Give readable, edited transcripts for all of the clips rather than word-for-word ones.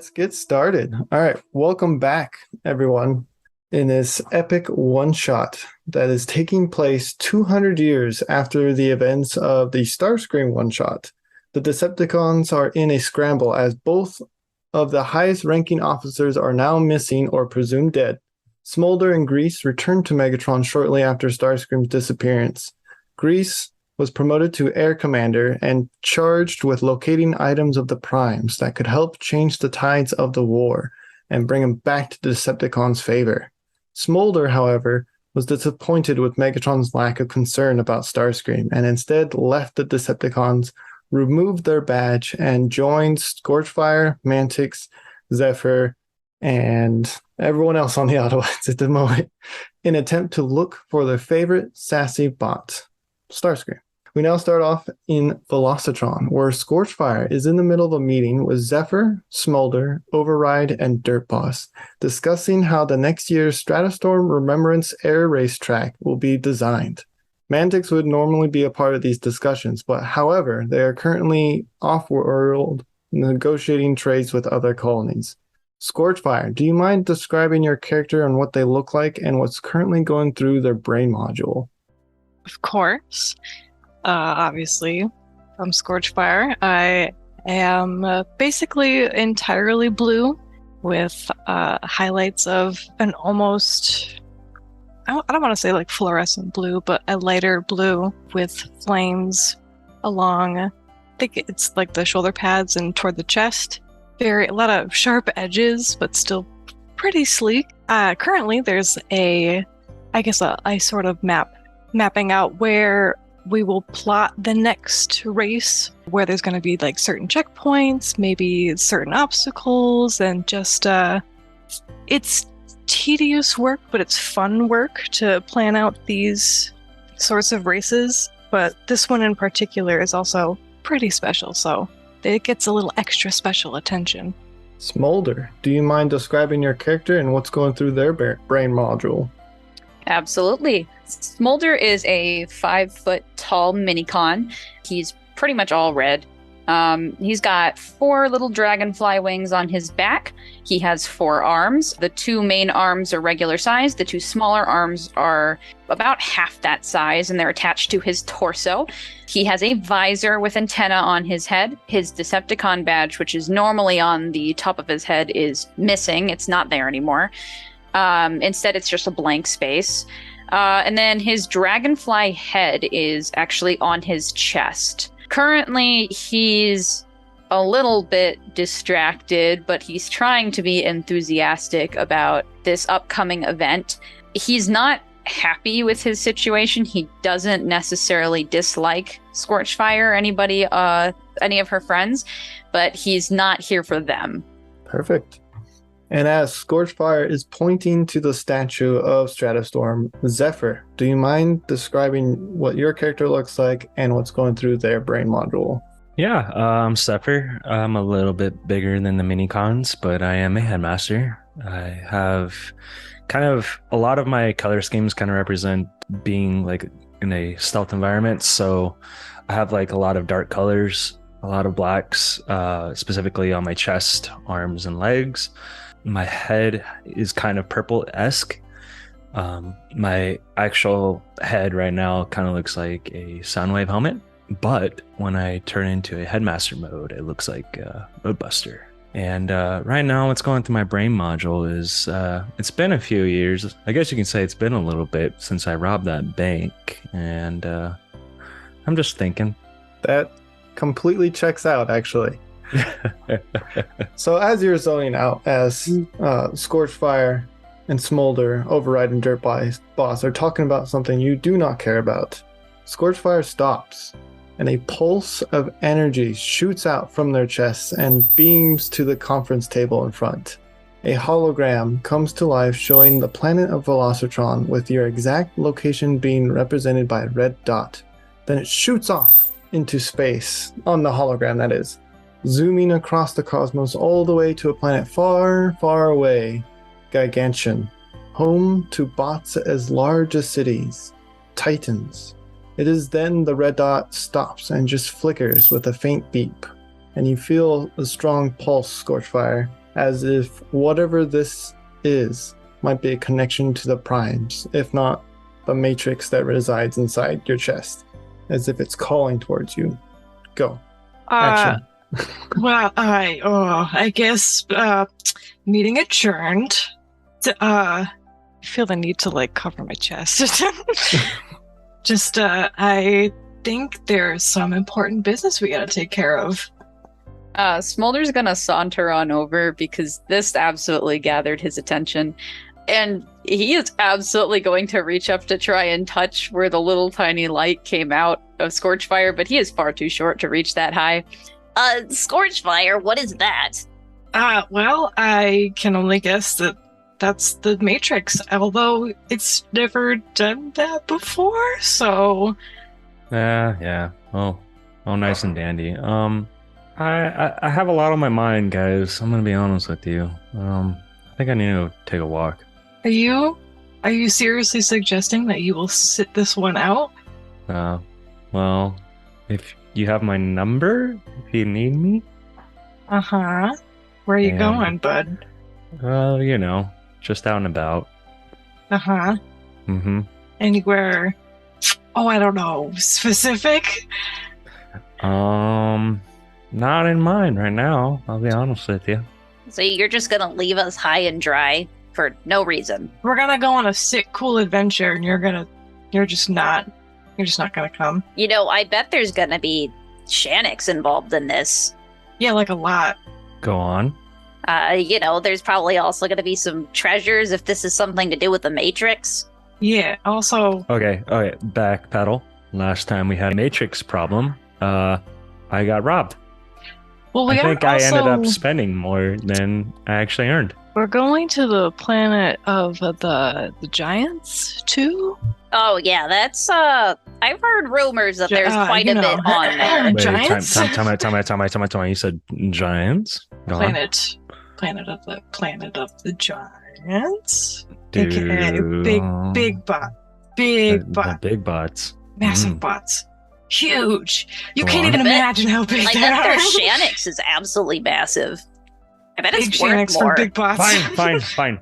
Let's get started. All right, welcome back, everyone, in this epic one-shot that is taking place 200 years after the events of the Starscream one-shot. The Decepticons are in a scramble as both of the highest-ranking officers are now missing or presumed dead. Smolder and Grease returned to Megatron shortly after Starscream's disappearance. Grease was promoted to Air Commander and charged with locating items of the Primes that could help change the tides of the war and bring them back to the Decepticons' favor. Smolder, however, was disappointed with Megatron's lack of concern about Starscream and instead left the Decepticons, removed their badge, and joined Scorchfire, Mantix, Zephyr, and everyone else on the Autobots at the moment in an attempt to look for their favorite sassy bot, Starscream. We now start off in Velocitron, where Scorchfire is in the middle of a meeting with Zephyr, Smolder, Override, and Dirt Boss, discussing how the next year's Stratostorm Remembrance Air Racetrack will be designed. Mantix would normally be a part of these discussions, but however, they are currently off-world negotiating trades with other colonies. Scorchfire, do you mind describing your character and what they look like and what's currently going through their brain module? Of course. Obviously, I'm Scorchfire. I am basically entirely blue with highlights of an almost, I don't want to say like fluorescent blue, but a lighter blue with flames along, I think it's like the shoulder pads and toward the chest. A lot of sharp edges, but still pretty sleek. Currently, there's a sort of mapping out where we will plot the next race, where there's going to be like certain checkpoints, maybe certain obstacles, and just it's tedious work, but it's fun work to plan out these sorts of races. But this one in particular is also pretty special, so it gets a little extra special attention. Smolder, do you mind describing your character and what's going through their brain module? Absolutely. Smolder is a 5-foot tall minicon. He's pretty much all red. He's got 4 little dragonfly wings on his back. He has 4 arms. The 2 main arms are regular size. The 2 smaller arms are about half that size, and they're attached to his torso. He has a visor with antenna on his head. His Decepticon badge, which is normally on the top of his head, is missing. It's not there anymore. Instead, it's just a blank space. And then his dragonfly head is actually on his chest. Currently, he's a little bit distracted, but he's trying to be enthusiastic about this upcoming event. He's not happy with his situation. He doesn't necessarily dislike Scorchfire or any of her friends, but he's not here for them. Perfect. And as Scorchfire is pointing to the statue of Stratostorm, Zephyr, do you mind describing what your character looks like and what's going through their brain module? Yeah, I'm Zephyr. I'm a little bit bigger than the minicons, but I am a headmaster. I have kind of a lot of my color schemes kind of represent being like in a stealth environment. So I have like a lot of dark colors, a lot of blacks, specifically on my chest, arms, and legs. My head is kind of purple-esque. My actual head right now kind of looks like a Soundwave helmet, but when I turn into a headmaster mode, it looks like Roadbuster. And right now what's going through my brain module is it's been a few years. I guess you can say it's been a little bit since I robbed that bank, and I'm just thinking. That completely checks out, actually. So as you're zoning out, as Scorchfire and Smolder, Override, and Dirt Boss are talking about something you do not care about, Scorchfire stops, and a pulse of energy shoots out from their chests and beams to the conference table in front. A hologram comes to life showing the planet of Velocitron with your exact location being represented by a red dot. Then it shoots off into space, on the hologram that is, zooming across the cosmos all the way to a planet far, far away, Gigantian, home to bots as large as cities, Titans. It is then the red dot stops and just flickers with a faint beep, and you feel a strong pulse, Scorchfire, as if whatever this is might be a connection to the primes, if not the matrix that resides inside your chest, as if it's calling towards you. Go. Action. Well, I guess meeting adjourned. I feel the need to like cover my chest. Just I think there's some important business we gotta take care of. Smolder's gonna saunter on over because this absolutely gathered his attention. And he is absolutely going to reach up to try and touch where the little tiny light came out of Scorchfire, but he is far too short to reach that high. Scorchfire, what is that? Well, I can only guess that that's the Matrix, although it's never done that before, so... Yeah. Oh, nice and dandy. I have a lot on my mind, guys. I'm gonna be honest with you. I think I need to take a walk. Are you seriously suggesting that you will sit this one out? Well, if you have my number, if you need me. Uh-huh. Where are you going, bud? Just out and about. Uh-huh. Mm-hmm. Anywhere, I don't know, specific? Not in mind right now, I'll be honest with you. So you're just gonna leave us high and dry for no reason? We're gonna go on a sick, cool adventure, and you're just not gonna come. You know, I bet there's gonna be Shannix involved in this. Yeah, like a lot. Go on. There's probably also gonna be some treasures if this is something to do with the Matrix. Yeah, also... Okay, backpedal. Last time we had a Matrix problem, I got robbed. Well, I think I ended up spending more than I actually earned. We're going to the planet of the giants, too? Oh, yeah, that's, I've heard rumors that there's quite a bit on there. Wait, Giants? Time out. You said giants? Go on. Planet of the giants? Dude. AKA big bot. Big bot. The big bots. Massive bots. Huge. You Go can't on. even imagine how big I they bet are. their Shannix is absolutely massive. I bet Big it's worth Shannix more. for big bots. Fine.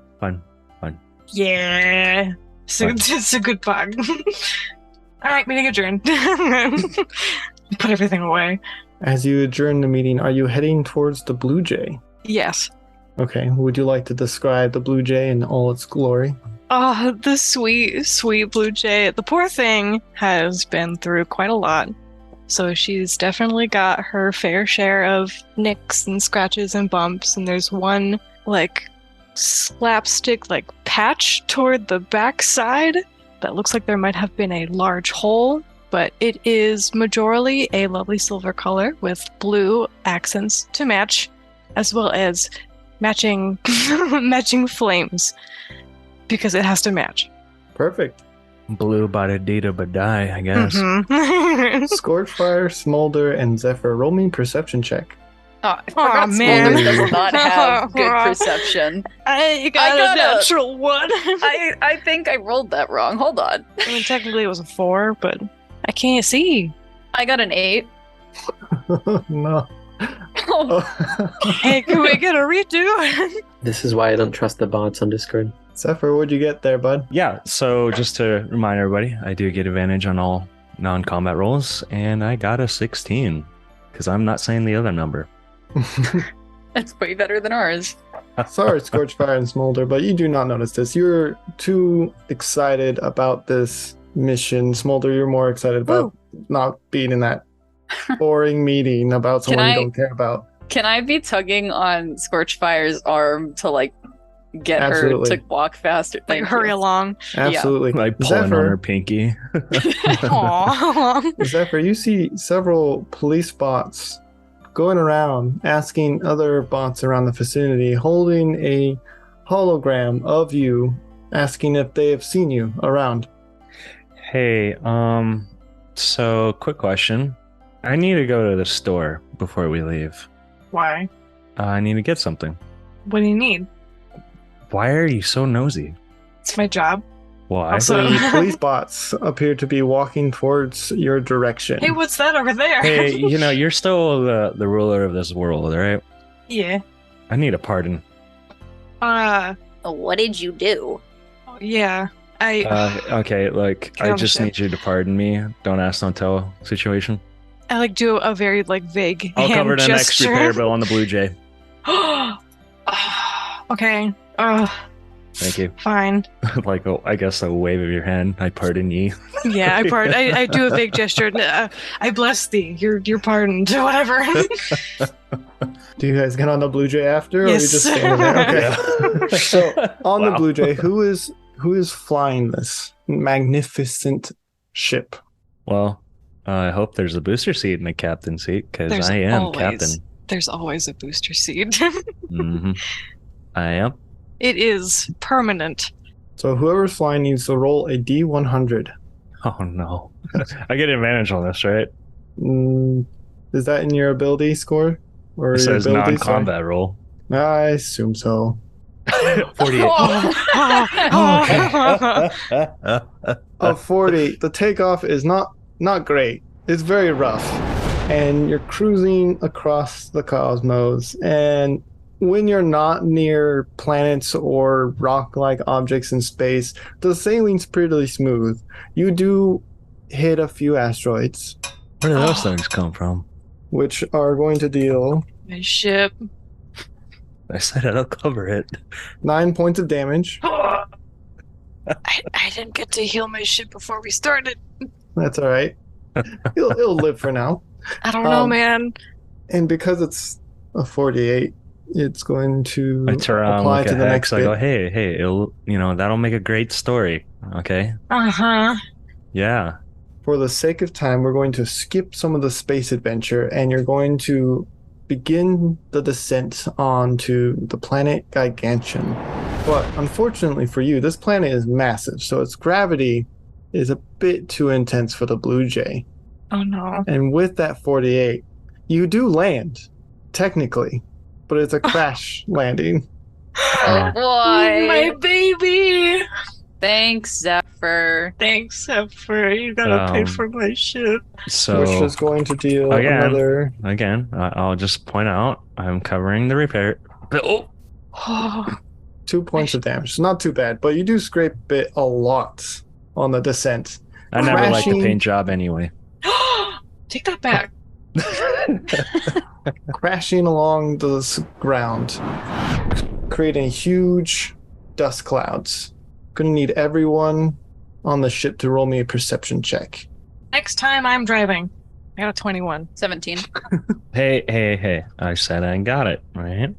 Yeah. It's a good bug. All right, meeting adjourned. Put everything away. As you adjourn the meeting, are you heading towards the Blue Jay? Yes. Okay, would you like to describe the Blue Jay in all its glory? Oh, the sweet, sweet blue jay. The poor thing has been through quite a lot. So she's definitely got her fair share of nicks and scratches and bumps. And there's one, slapstick, patch toward the backside that looks like there might have been a large hole. But it is majorly a lovely silver color with blue accents to match, as well as matching flames. Because it has to match. Perfect. Blue badadita badai, I guess. Mm-hmm. Scorchfire, Smolder, and Zephyr, roll me perception check. Oh, I forgot man. Smolder does not have good perception. I got a natural one. I think I rolled that wrong. Hold on. I mean, technically it was a 4, but I can't see. I got an 8. No. Hey, can we get a redo? This is why I don't trust the bots on Discord. Zephyr, what'd you get there, bud? Yeah, so just to remind everybody, I do get advantage on all non-combat rolls, and I got a 16, because I'm not saying the other number. That's way better than ours. Sorry, Scorchfire and Smolder, but you do not notice this. You're too excited about this mission. Smolder, you're more excited about not being in that boring meeting about someone you don't care about. Can I be tugging on Scorchfire's arm to get Absolutely. her to walk faster? Hurry along. Absolutely. Like pulling on her pinky. Aww. Zephyr, you see several police bots going around asking other bots around the vicinity, holding a hologram of you, asking if they have seen you around. Hey, so quick question. I need to go to the store before we leave. Why? I need to get something. What do you need? Why are you so nosy? It's my job. Why? Also- The police bots appear to be walking towards your direction. Hey, what's that over there? Hey, you're still the ruler of this world, right? Yeah. I need a pardon. What did you do? Yeah. Okay, like Get I on the just ship. need you to pardon me. Don't ask, don't tell situation. I like do a very like vague I'll hand cover the next gesture. repair bill on the Blue Jay. Okay. Thank you. Fine. Like, I guess a wave of your hand. I pardon ye. Yeah, I do a vague gesture. I bless thee. You're pardoned. Whatever. Do you guys get on the Blue Jay after, or are you Yes. just standing there? Okay. So on the Wow. Blue Jay, who is flying this magnificent ship? Well, I hope there's a booster seat in the captain seat because There's I am always- captain. There's always a booster seat. Hmm I am. It is permanent. So whoever's flying needs to roll a D100. Oh no. I get advantage on this, right? Is that in your ability score? Or It your says ability? non-combat roll. Sorry. I assume so. 48. A 40. The takeoff is not great. It's very rough. And you're cruising across the cosmos. And when you're not near planets or rock-like objects in space, the sailing's pretty smooth. You do hit a few asteroids, Where did those things come from? which are going to deal My ship. I said I'll cover it. 9 points of damage. I didn't get to heal my ship before we started. That's all right. It'll live for now. I don't know, Um, man. And because it's a 48, it's going to I turn around, apply look to at the Hex. next I go, bit. hey, that'll make a great story. Okay. Uh-huh. Yeah. For the sake of time, we're going to skip some of the space adventure, and you're going to begin the descent onto the planet Gigantian. But unfortunately for you, this planet is massive, so its gravity is a bit too intense for the Blue Jay. Oh no. And with that 48, you do land, technically, but it's a crash landing. Oh boy. My baby. Thanks, Zephyr. Thanks, Zephyr. You gotta pay Um, for my ship. So Which is going to deal Again. another. I'll just point out I'm covering the repair. Oh, Oh, 2 points of damage. It's not too bad, but you do scrape it a lot on the descent. I never liked the Crashing. paint job anyway. take that back. Crashing along the ground, creating huge dust clouds. Gonna need everyone on the ship to roll me a perception check. Next time I'm driving. I got a 21. 17. Hey. I said I got it, right?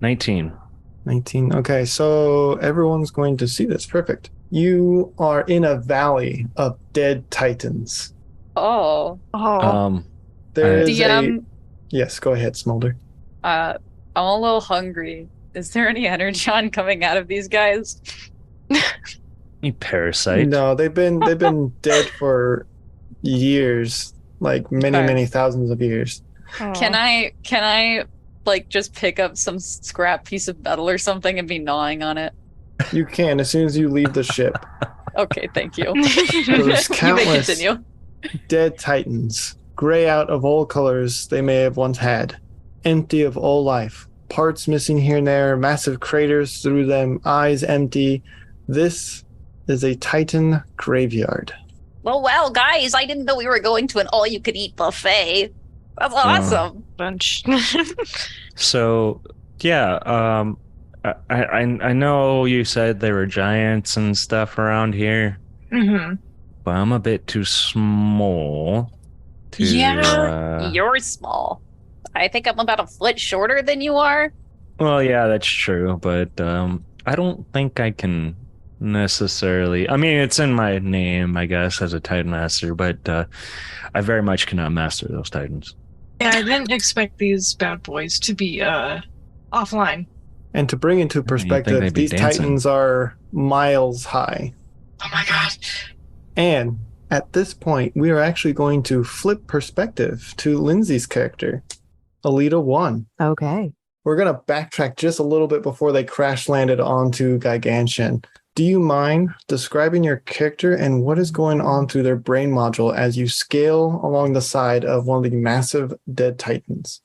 19. 19. Okay, so everyone's going to see this. Perfect. You are in a valley of dead titans. Oh. Oh. There is DM, Yes, go ahead, Smolder. I'm a little hungry. Is there any energon coming out of these guys? You parasite. No, they've been dead for years, like many, Okay. many thousands of years. Oh. Can I like just pick up some scrap piece of metal or something and be gnawing on it? You can as soon as you leave the ship. Okay, thank you. So there's You may countless continue. dead titans, gray out of all colors they may have once had, empty of all life, parts missing here and there, massive craters through them, eyes empty. This is a titan graveyard. Well, guys, I didn't know we were going to an all-you-can-eat buffet. That's awesome. Bunch. So, yeah, I know you said there were giants and stuff around here, Mm-hmm. but I'm a bit too small to... Yeah. You're small. I think I'm about a foot shorter than you are. Well, yeah, that's true, but I don't think I can necessarily... I mean, it's in my name, I guess, as a Titan Master, but I very much cannot master those Titans. Yeah, I didn't expect these bad boys to be offline. And to bring into think perspective, they'd be these dancing. titans are miles high. Oh my god. And at this point, we are actually going to flip perspective to Lindsay's character, Alita 1. Okay. We're going to backtrack just a little bit before they crash landed onto Gigantian. Do you mind describing your character and what is going on through their brain module as you scale along the side of one of the massive dead titans?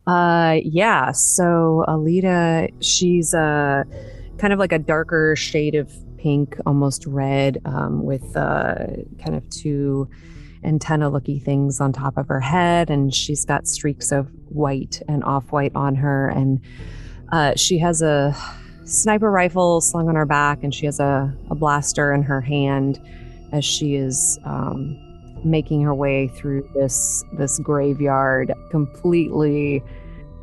Yeah. So Alita, she's kind of like a darker shade of pink, almost red, with kind of two antenna-looky things on top of her head, and she's got streaks of white and off-white on her, and she has a sniper rifle slung on her back, and she has a blaster in her hand as she is making her way through this graveyard, completely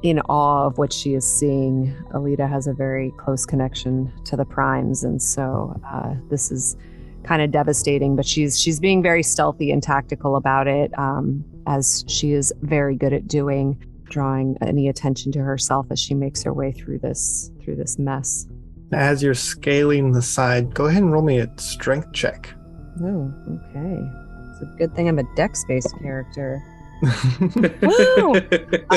in awe of what she is seeing. Alita has a very close connection to the primes, and so this is kind of devastating, but she's being very stealthy and tactical about it, as she is very good at doing, drawing any attention to herself as she makes her way through this mess. As you're scaling the side, go ahead and roll me a strength check. Oh, okay. It's a good thing I'm a dex-based character. Woo!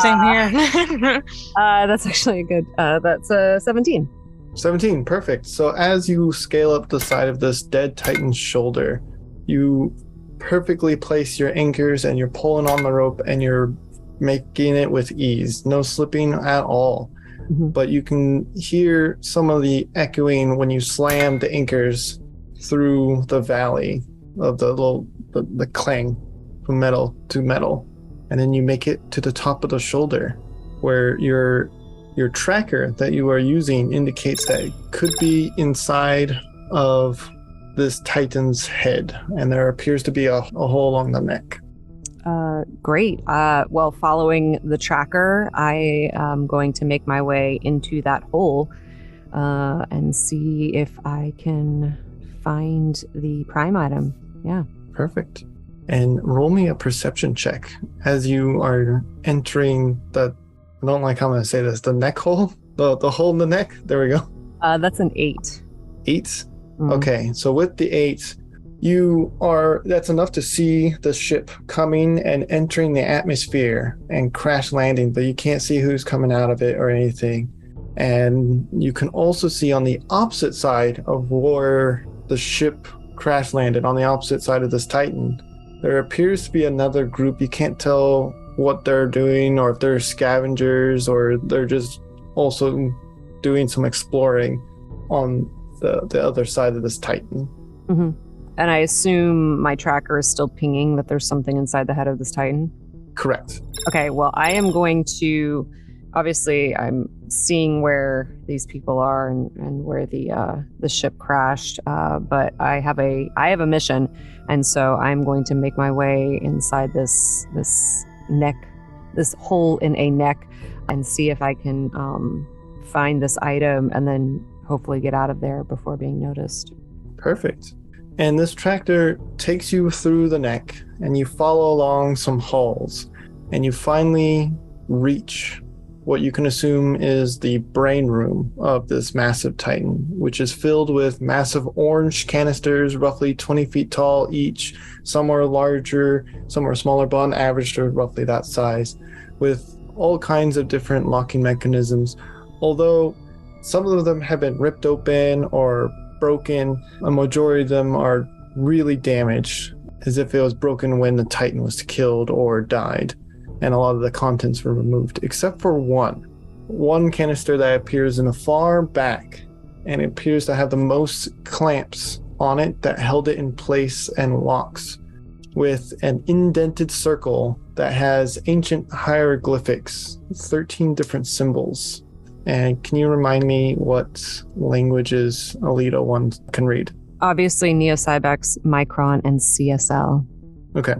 Same here. That's actually a good. That's 17. 17, perfect. So as you scale up the side of this dead Titan's shoulder, you perfectly place your anchors and you're pulling on the rope and you're making it with ease. No slipping at all. Mm-hmm. But you can hear some of the echoing when you slam the anchors through the valley of the clang from metal to metal. And then you make it to the top of the shoulder where your tracker that you are using indicates that it could be inside of this Titan's head, and there appears to be a hole along the neck. Great. Well, following the tracker, I am going to make my way into that hole and see if I can find the prime item. Yeah. Perfect. And roll me a perception check as you are entering the, I don't like how I'm going to say this, the neck hole? The hole in the neck? There we go. That's an 8. 8? Mm-hmm. Okay, so with the 8, that's enough to see the ship coming and entering the atmosphere and crash landing, but you can't see who's coming out of it or anything. And you can also see on the opposite side of where the ship crash landed, on the opposite side of this Titan, there appears to be another group. You can't tell what they're doing, or if they're scavengers, or they're just also doing some exploring on the other side of this Titan. Mm-hmm. And I assume my tracker is still pinging that there's something inside the head of this Titan? Correct. Okay, well, I am going to... Obviously, I'm seeing where these people are and where the ship crashed, but I have a mission, and so I'm going to make my way inside this neck, this hole in a neck, and see if I can find this item, and then hopefully get out of there before being noticed. Perfect. And this tractor takes you through the neck, and you follow along some halls, and you finally reach what you can assume is the brain room of this massive Titan, which is filled with massive orange canisters, roughly 20 feet tall each. Some are larger, some are smaller, but on average they're roughly that size, with all kinds of different locking mechanisms. Although some of them have been ripped open or broken, a majority of them are really damaged, as if it was broken when the Titan was killed or died, and a lot of the contents were removed, except for one canister that appears in the far back, and it appears to have the most clamps on it that held it in place and locks, with an indented circle that has ancient hieroglyphics, 13 different symbols. And can you remind me what languages Alita 1 can read? Obviously, Neo-Cybex, Micron, and CSL. Okay.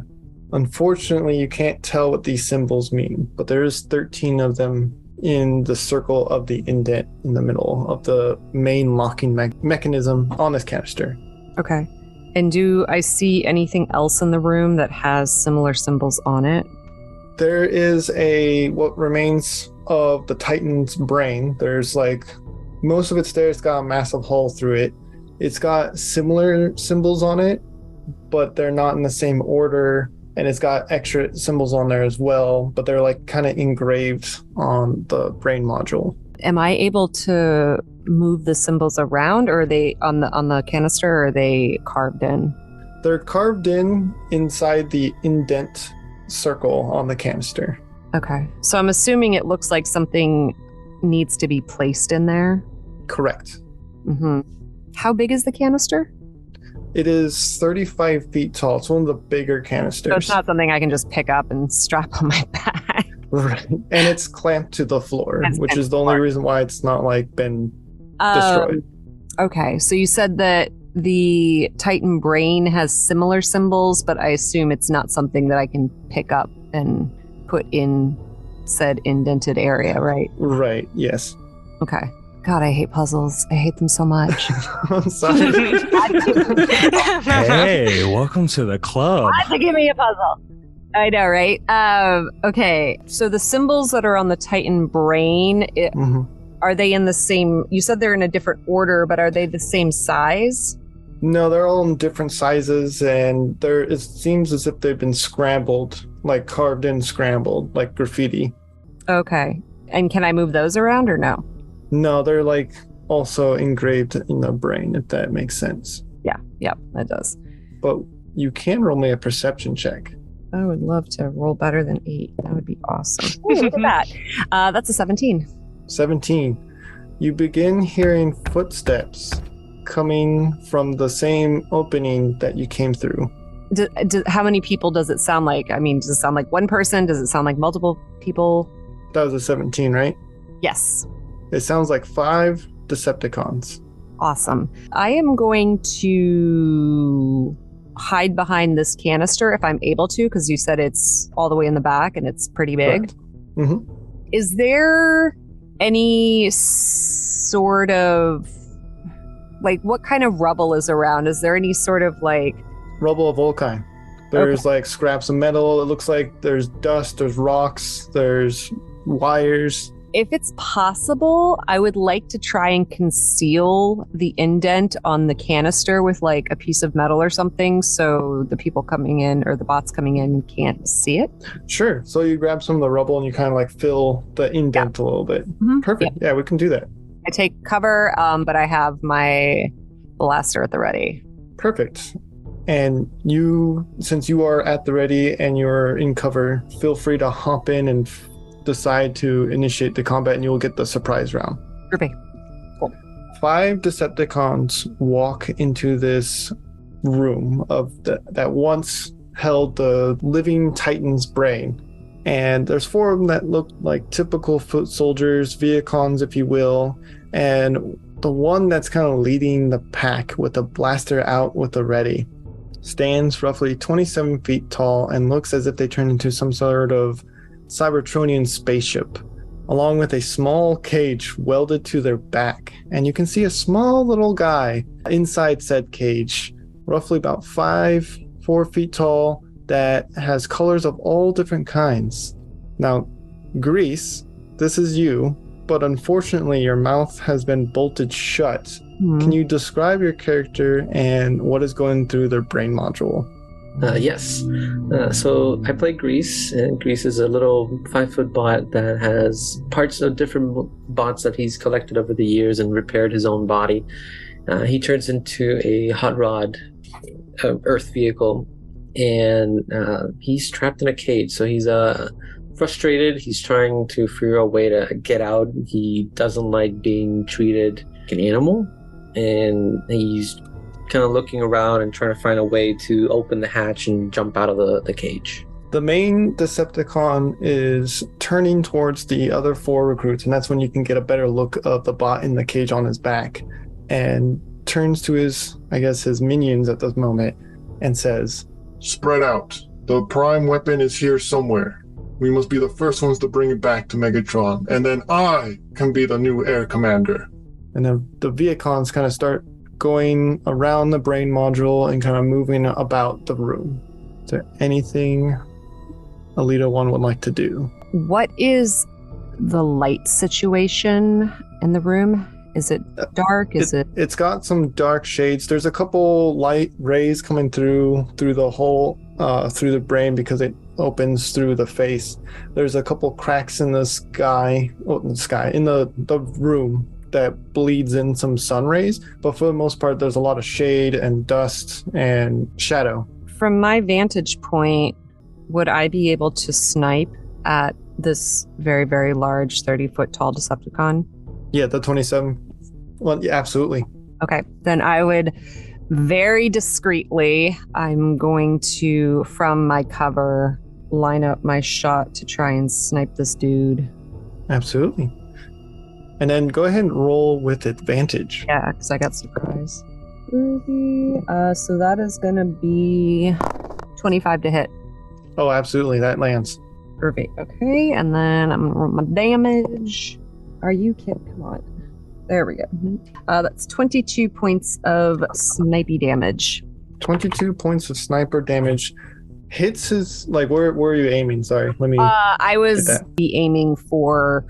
Unfortunately, you can't tell what these symbols mean, but there's 13 of them in the circle of the indent in the middle of the main locking mechanism on this canister. Okay. And do I see anything else in the room that has similar symbols on it? There is what remains of the Titan's brain. There's most of it's there. It's got a massive hole through it. It's got similar symbols on it, but they're not in the same order. And it's got extra symbols on there as well, but they're kind of engraved on the brain module. Am I able to move the symbols around, or are they on the canister, or are they carved in? They're carved in inside the indent circle on the canister. Okay. So I'm assuming it looks like something needs to be placed in there. Correct. Mm-hmm. How big is the canister? It is 35 feet tall. It's one of the bigger canisters. So it's not something I can just pick up and strap on my back. Right. And it's clamped to the floor, It's which clamped is to the the only floor. reason why it's not like been destroyed. Okay. So you said that the Titan brain has similar symbols, but I assume it's not something that I can pick up and put in said indented area, right? Right. Yes. Okay. God, I hate puzzles. I hate them so much. I'm sorry. Hey, welcome to the club. To give me a puzzle. I know, right? Okay. So the symbols that are on the Titan brain, Mhm. are they in the same? You said they're in a different order, but are they the same size? No, they're all in different sizes, and it seems as if they've been scrambled, like carved in, scrambled, like graffiti. Okay. And can I move those around or no? No, they're like also engraved in the brain, if that makes sense. Yeah, that does. But you can roll me a perception check. I would love to roll better than 8. That would be awesome. Ooh, look at that. That's a 17. 17. You begin hearing footsteps coming from the same opening that you came through. How many people does it sound like? I mean, does it sound like one person? Does it sound like multiple people? That was a 17, right? Yes. It sounds like 5 Decepticons. Awesome. I am going to hide behind this canister if I'm able to, because you said it's all the way in the back and it's pretty big. Mm-hmm. Is there any sort of, like, what kind of rubble is around? Is there any sort of, like... Rubble of all kind. There's like scraps of metal. It looks like there's dust, there's rocks, there's wires. If it's possible, I would like to try and conceal the indent on the canister with like a piece of metal or something so the people coming in or the bots coming in can't see it. Sure. So you grab some of the rubble and you kind of like fill the indent a little bit. Mhm. Perfect. Yeah, we can do that. I take cover, but I have my blaster at the ready. Perfect. And you, since you are at the ready and you're in cover, feel free to hop in and decide to initiate the combat and you'll get the surprise round. Groupie. 5 Decepticons walk into this room that once held the living Titan's brain. And there's 4 of them that look like typical foot soldiers, Viacons, if you will. And the one that's kind of leading the pack with a blaster out with a ready stands roughly 27 feet tall and looks as if they turned into some sort of Cybertronian spaceship, along with a small cage welded to their back. And you can see a small little guy inside said cage, roughly about 4 feet tall, that has colors of all different kinds. Now, Grease, this is you, but unfortunately your mouth has been bolted shut. Can you describe your character and what is going through their brain module? Yes. So I play Grease, and Grease is a little 5-foot bot that has parts of different bots that he's collected over the years and repaired his own body. He turns into a hot rod Earth vehicle, and he's trapped in a cage. So he's frustrated. He's trying to figure out a way to get out. He doesn't like being treated like an animal, and he's kind of looking around and trying to find a way to open the hatch and jump out of the cage. The main Decepticon is turning towards the other 4 recruits, and that's when you can get a better look of the bot in the cage on his back, and turns to his minions at this moment and says, "Spread out. The prime weapon is here somewhere. We must be the first ones to bring it back to Megatron, and then I can be the new air commander." And then the Viacons kind of start going around the brain module and kind of moving about the room. Is there anything Alita 1 would like to do? What is the light situation in the room? Is it dark? It's got some dark shades. There's a couple light rays coming through the hole, through the brain, because it opens through the face. There's a couple cracks in the in the room that bleeds in some sun rays, but for the most part there's a lot of shade and dust and shadow. From my vantage point, would I be able to snipe at this very, very large 30-foot tall Decepticon? Yeah, the 27. Well, yeah, absolutely. Okay, then I would very discreetly, I'm going to, from my cover, line up my shot to try and snipe this dude. Absolutely. And then go ahead and roll with advantage. Yeah, because I got surprise. So that is going to be 25 to hit. Oh, absolutely. That lands. Perfect. Okay, and then I'm going to roll my damage. Are you kidding? Come on. There we go. That's 22 points of snipey damage. 22 points of sniper damage. Hits his, like, where are you aiming? Sorry, let me. I was aiming for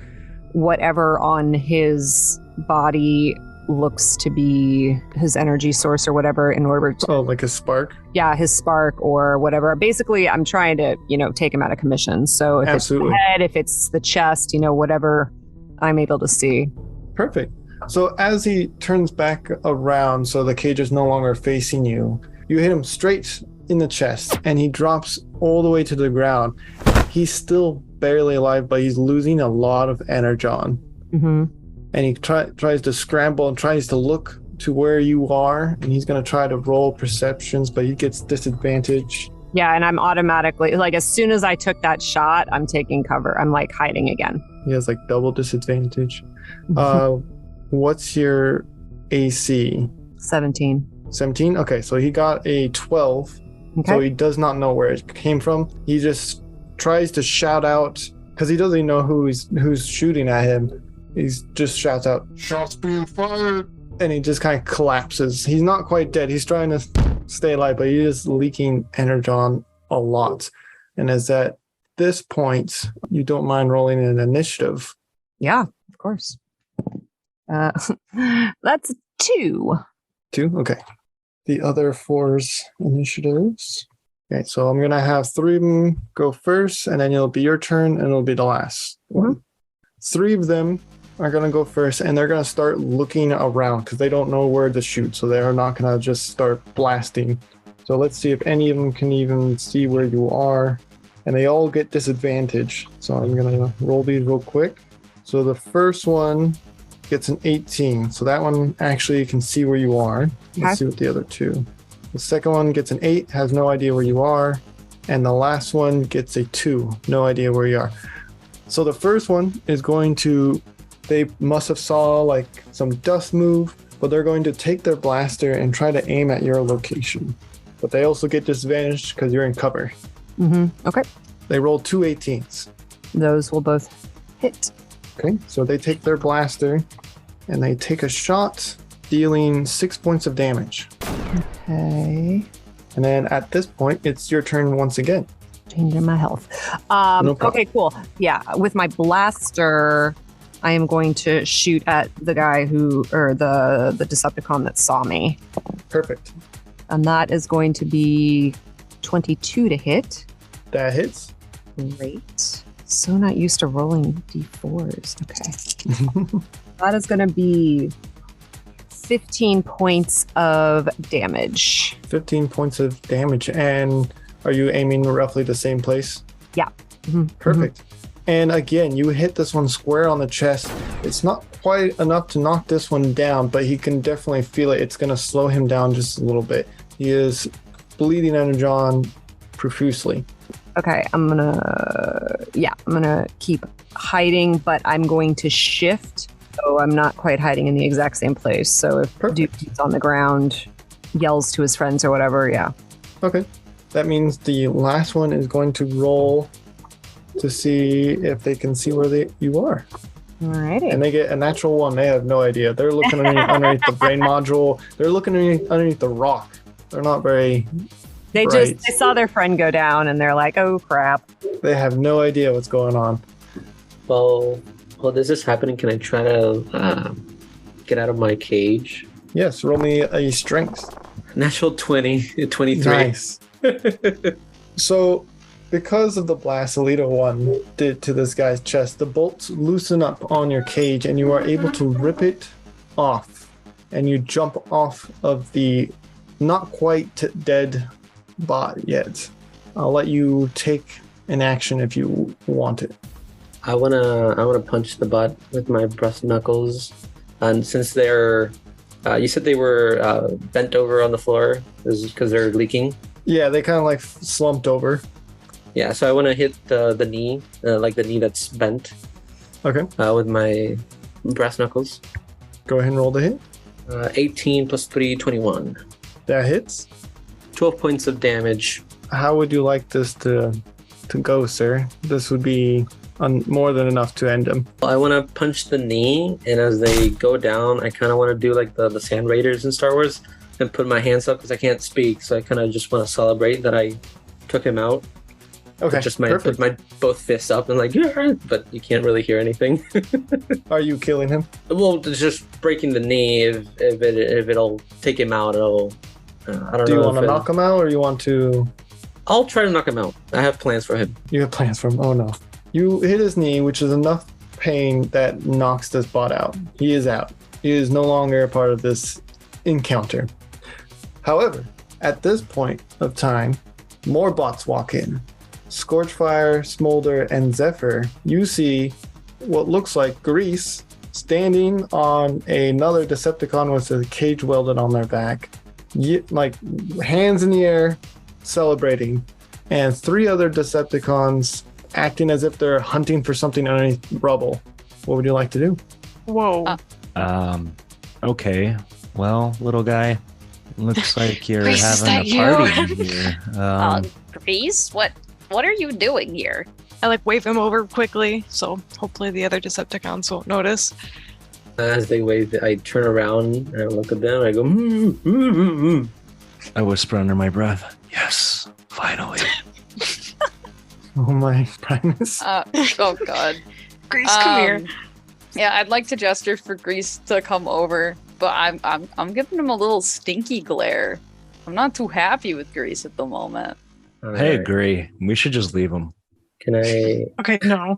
whatever on his body looks to be his energy source or whatever in order to. Oh, like a spark? Yeah, his spark or whatever. Basically, I'm trying to, take him out of commission. So if Absolutely. It's the head, if it's the chest, whatever I'm able to see. Perfect. So as he turns back around, so the cage is no longer facing you, you hit him straight in the chest, and he drops all the way to the ground. He's still barely alive, but he's losing a lot of energon. Mm-hmm. And he tries to scramble and tries to look to where you are, and he's going to try to roll perceptions, but he gets disadvantage. Yeah, and I'm automatically, like, as soon as I took that shot, I'm taking cover. I'm, like, hiding again. He has, like, double disadvantage. What's your AC? 17. 17? Okay, so he got a 12. Okay. So he does not know where it came from. He just tries to shout out, because he doesn't even know who's shooting at him. He just shouts out, Shots being fired. and he just kind of collapses. He's not quite dead. He's trying to stay alive, but he is leaking energon a lot. And as at this point, you don't mind rolling an initiative. Yeah, of course. That's 2. 2? Okay. The other 4's initiatives. Okay, so I'm going to have 3 of them go first, and then it'll be your turn, and it'll be the last one. 3 of them are going to go first, and they're going to start looking around because they don't know where to shoot, so they're not going to just start blasting. So let's see if any of them can even see where you are, and they all get disadvantage. So I'm going to roll these real quick. So the first one gets an 18, so that one actually can see where you are. Let's see what the other 2. The second one gets an 8, has no idea where you are, and the last one gets a 2, no idea where you are. So the first one is going to, they must have saw like some dust move, but they're going to take their blaster and try to aim at your location. But they also get disadvantaged because you're in cover. Okay. They roll 2 18s. Those will both hit. Okay, so they take their blaster and they take a shot, dealing 6 points of damage. Okay. And then at this point, it's your turn once again. Changing my health. No problem. Okay, cool. Yeah, with my blaster, I am going to shoot at the guy the Decepticon that saw me. Perfect. And that is going to be 22 to hit. That hits. Great. So not used to rolling d4s. Okay. That is going to be 15 points of damage. 15 points of damage. And are you aiming roughly the same place? Yeah. Mm-hmm. Perfect. And again, you hit this one square on the chest. It's not quite enough to knock this one down, but he can definitely feel it. It's going to slow him down just a little bit. He is bleeding energon profusely. Okay, I'm gonna keep hiding, but I'm going to shift. So I'm not quite hiding in the exact same place. So if dude's on the ground, yells to his friends or whatever, yeah. Okay. That means the last one is going to roll to see if they can see where you are. Alrighty. And they get a natural 1. They have no idea. They're looking underneath the brain module. They're looking underneath the rock. They're not very They bright. they saw their friend go down and they're like, oh crap. They have no idea what's going on. Well, while this is happening, can I try to get out of my cage? Yes, roll me a strength. Natural 20, 23. Nice. So, because of the blast Alita 1 did to this guy's chest, the bolts loosen up on your cage and you are able to rip it off. And you jump off of the not quite dead bot yet. I'll let you take an action if you want it. I wanna punch the butt with my brass knuckles, and since they're, you said they were bent over on the floor, because they're leaking. Yeah, they kind of like slumped over. Yeah, so I want to hit the knee, like the knee that's bent, Okay, with my brass knuckles. go ahead and roll the hit. 18 plus 3, 21. That hits. 12 points of damage. How would you like this to go, sir? This would be more than enough to end him. I want to punch the knee, and as they go down, I kind of want to do like the Sand Raiders in Star Wars and put my hands up because I can't speak, so I kind of just want to celebrate that I took him out. Okay, Just perfect. put my both fists up and like, yeah, but you can't really hear anything. Are you killing him? Well, it's just breaking the knee. If it'll take him out, it'll. I don't Do you know. want to knock him out, or you want to? I'll try to knock him out. I have plans for him. You have plans for him. Oh no! You hit his knee, which is enough pain that knocks this bot out. He is out. He is no longer a part of this encounter. However, at this point of time, more bots walk in. Scorchfire, Smolder, and Zephyr, you see what looks like Grease standing on another Decepticon with a cage welded on their back, like hands in the air, celebrating, and 3 other Decepticons acting as if they're hunting for something underneath rubble. What would you like to do? Whoa. Okay. Well, little guy, looks like you're Grace, is having that a party you? in here. Grease, what are you doing here? I like wave him over quickly, so hopefully the other Decepticons won't notice. As they wave, I turn around and I look at them. And I go, I whisper under my breath, yes, finally. Oh my Primus. Oh god. Grease, come here. Yeah, I'd like to gesture for Grease to come over, but I'm giving him a little stinky glare. I'm not too happy with Grease at the moment. I Alright. agree. We should just leave him. Can I Okay, no.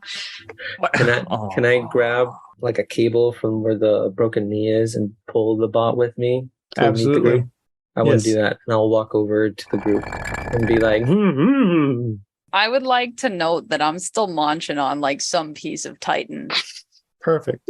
can I grab like a cable from where the broken knee is and pull the bot with me to meet the Absolutely. group? I want Yes. to do that, and I'll walk over to the group and be like, I would like to note that I'm still munching on like some piece of Titan. Perfect.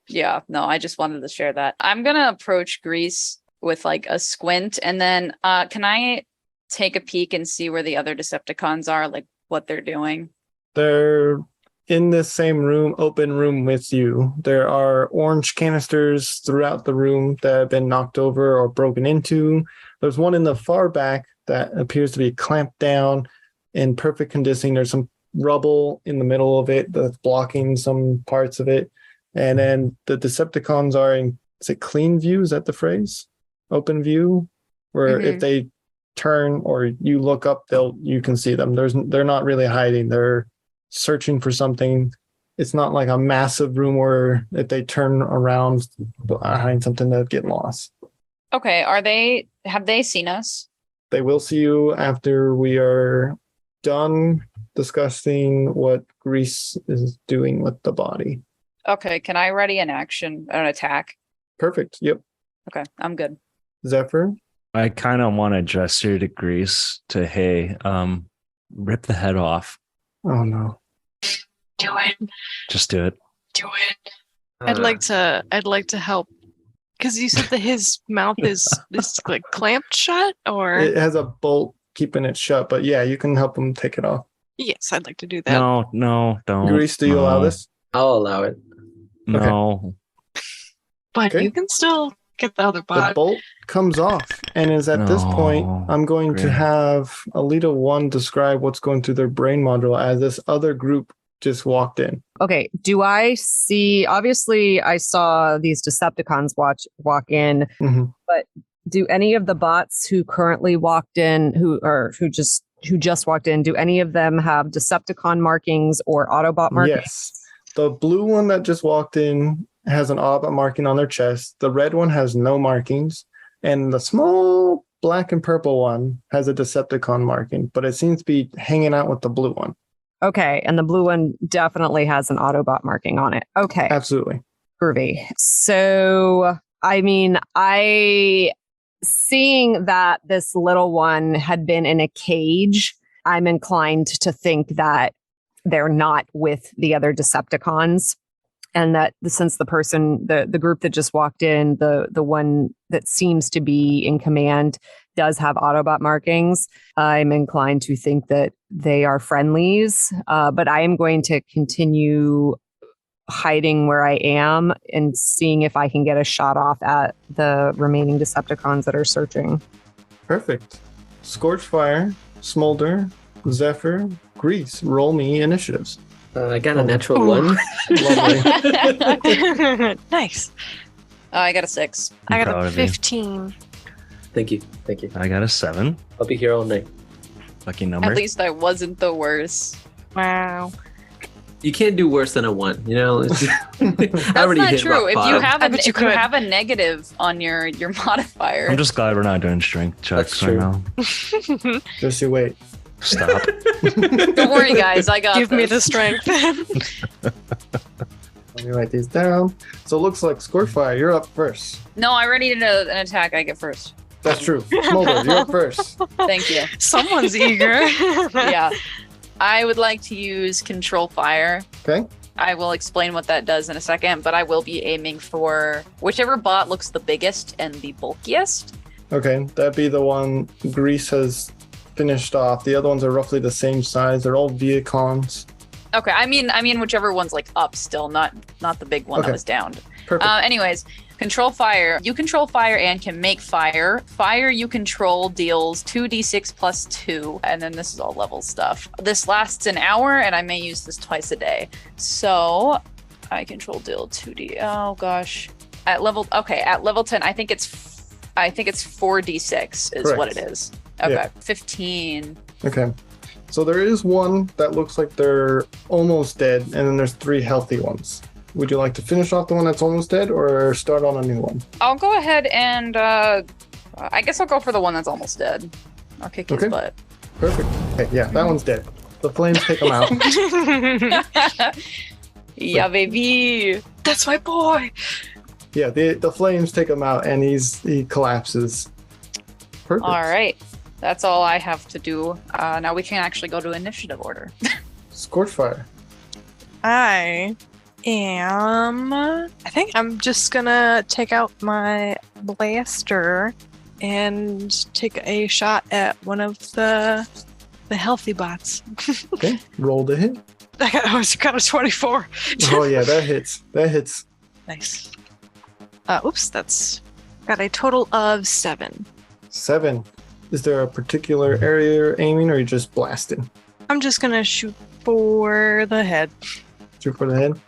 Yeah, no, I just wanted to share that. I'm gonna approach Grease with like a squint, and then can I take a peek and see where the other Decepticons are, like what they're doing? They're in this same room, open room with you. There are orange canisters throughout the room that have been knocked over or broken into. There's one in the far back that appears to be clamped down in perfect condition. There's some rubble in the middle of it that's blocking some parts of it. And then the Decepticons are in, is it clean view? Is that the phrase? Open view? Where if they turn or you look up, you can see them. They're not really hiding. They're searching for something. It's not like a massive room where if they turn around behind something, they'll get lost. Okay, have they seen us? They will see you after we are done discussing what Grease is doing with the body. Okay, can I ready an attack? Perfect. Yep. Okay, I'm good. Zephyr. I kind of want to gesture to Grease to, hey, rip the head off. Oh no. Do it. Just do it. Do it. I'd like to help. Because you said that his mouth is like clamped shut, or It has a bolt keeping it shut, but yeah, you can help him take it off. yes, I'd like to do that. No, don't. Grease, do you allow this? I'll allow it. No. But Okay. you can still get the other The bot. bolt comes off, and is at this point, No. I'm going to Great. have Alita 1 describe what's going through their brain module as this other group just walked in. Okay, do I see? Obviously, I saw these Decepticons walk in. Mhm. But do any of the bots who currently walked in, who just walked in, do any of them have Decepticon markings or Autobot markings? Yes. The blue one that just walked in has an Autobot marking on their chest. The red one has no markings. And the small black and purple one has a Decepticon marking, but it seems to be hanging out with the blue one. Okay, and the blue one definitely has an Autobot marking on it. Okay, Absolutely. groovy. So, I mean, seeing that this little one had been in a cage, I'm inclined to think that they're not with the other Decepticons. And that since the person, the group that just walked in, the one that seems to be in command does have Autobot markings, I'm inclined to think that they are friendlies. But I am going to continue hiding where I am and seeing if I can get a shot off at the remaining Decepticons that are searching. Perfect. Scorchfire, Smolder, Zephyr, Grease. Roll me initiatives. I got a natural 1. Lovely. Nice. I got a 6. I got proud a of you. 15. Thank you. I got a 7. I'll be here all night. Lucky number. At least I wasn't the worst. Wow. You can't do worse than a 1, you know? I That's already not hit true. rock If bottom. you have I a bet you if you could. have a negative on your modifier, I'm just glad we're not doing strength checks That's right true. now. Just you wait. Stop. don't worry, guys. I got Give me the this. strength. Let me write these down. So it looks like Scorchfire, you're up first. No, I already did an attack. I get first. That's true. Smolder, you're up first. Thank you. Someone's eager. Yeah. I would like to use Control Fire. Okay. I will explain what that does in a second, but I will be aiming for whichever bot looks the biggest and the bulkiest. Okay, that'd be the one Grease has finished off. The other ones are roughly the same size. They're all Viacons. Okay, I mean whichever one's like up still, not the big one Okay. that was downed. Perfect. Anyways, Control Fire. You control fire and can make fire. Fire you control deals 2d6 plus 2, and then this is all level stuff. This lasts an hour, and I may use this twice a day. So I control deal 2d. Oh gosh, at level 10, I think it's 4d6 is what it Correct. is. Okay, Yeah. 15. Okay. So there is one that looks like they're almost dead, and then there's 3 healthy ones. Would you like to finish off the one that's almost dead or start on a new one? I'll go ahead and I guess I'll go for the one that's almost dead. I'll kick his Okay. butt. Perfect. Okay, yeah, that one's dead. The flames take him out. Yeah, baby. That's my boy. Yeah, the flames take him out, and he collapses. Perfect. All right. That's all I have to do. Now we can actually go to initiative order. Scorchfire. I think I'm just gonna take out my blaster and take a shot at one of the healthy bots. Okay, roll to hit. I got a 24. Oh yeah, that hits. That hits. Nice. Oops, that's got a total of 7. 7. Is there a particular area you're aiming, or are you just blasting? I'm just gonna shoot for the head. Shoot for the head.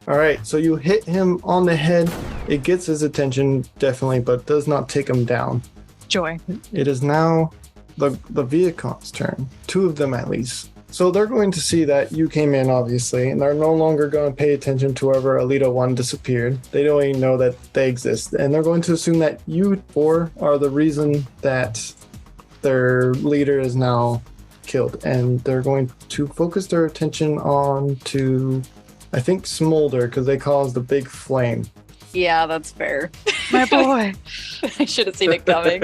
All right, so you hit him on the head. It gets his attention, definitely, but does not take him down. Joy. It is now the Viacon's turn. 2 of them at least. So they're going to see that you came in, obviously, and they're no longer going to pay attention to whoever Alita 1 disappeared. They don't even know that they exist. And they're going to assume that you 4 are the reason that their leader is now killed. And they're going to focus their attention on to, I think, Smolder, because they caused a big flame. Yeah, that's fair. My boy. I should have seen it coming.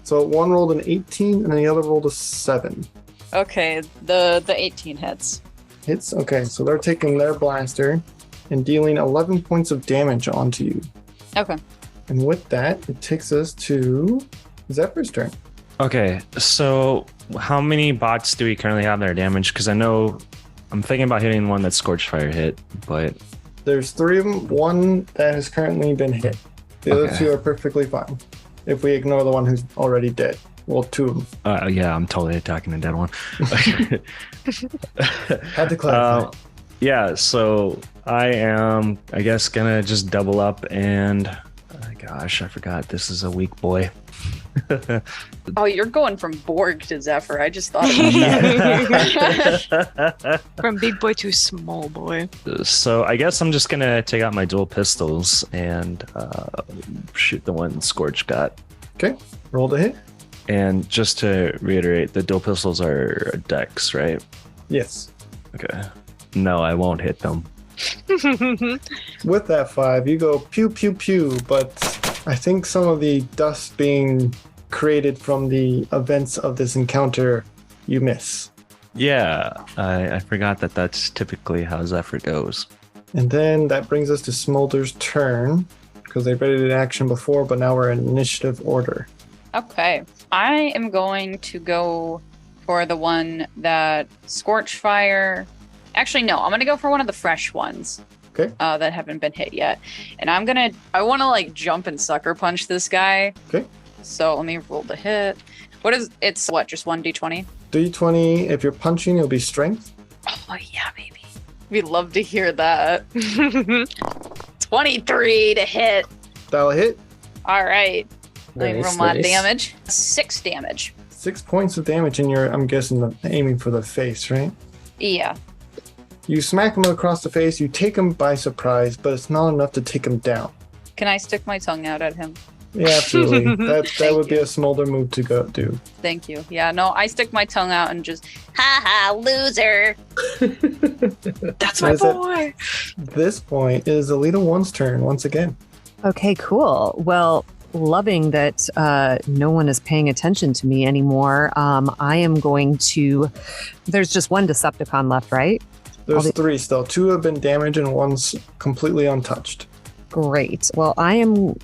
So one rolled an 18 and the other rolled a 7. Okay, the 18 hits. Hits? Okay, so they're taking their blaster and dealing 11 points of damage onto you. Okay. And with that, it takes us to Zephyr's turn. Okay, so how many bots do we currently have that are damaged? Because I know I'm thinking about hitting one that Scorchfire hit, but There's 3 of them, 1 that has currently been hit. The other Okay. 2 are perfectly fine. If we ignore the one who's already dead. Well, 2 of them. yeah, I'm totally attacking the dead one. Had to clarify. Yeah, so I am, I guess, gonna just double up and, gosh, I forgot this is a weak boy. Oh, you're going from Borg to Zephyr. I just thought about that. From big boy to small boy. So I guess I'm just gonna take out my dual pistols and shoot the one Scorch got. Okay, roll to hit. And just to reiterate, the dual pistols are dex, right? Yes. Okay. No, I won't hit them. With that 5, you go pew pew pew, but I think some of the dust being created from the events of this encounter, you miss. Yeah, I forgot that that's typically how Zephyr goes. And then that brings us to Smolder's turn, because they readied an action before, but now we're in initiative order. Okay. I am going to go for the one that Scorchfire. Actually, no, I'm going to go for one of the fresh ones. Okay. That haven't been hit yet. And I want to like jump and sucker punch this guy. Okay. So let me roll the hit. It's just 1d20? D20, if you're punching, it'll be strength. Oh, yeah, baby. We'd love to hear that. 23 to hit. That'll hit. All right. Let me roll my Nice. damage. 6 damage. 6 points of damage, and I'm guessing, aiming for the face, right? Yeah. You smack him across the face, you take him by surprise, but it's not enough to take him down. Can I stick my tongue out at him? Yeah, absolutely. that would be a Smolder move to go do. Thank you. Yeah, no, I stick my tongue out and just, Ha ha, loser. That's my Is it- boy. This point is Alita 1's turn once again. Okay, cool. Well, loving that no one is paying attention to me anymore, I am going to. There's just one Decepticon left, right? There's I'll be- 3 still. 2 have been damaged and 1's completely untouched. Great. Well, I'm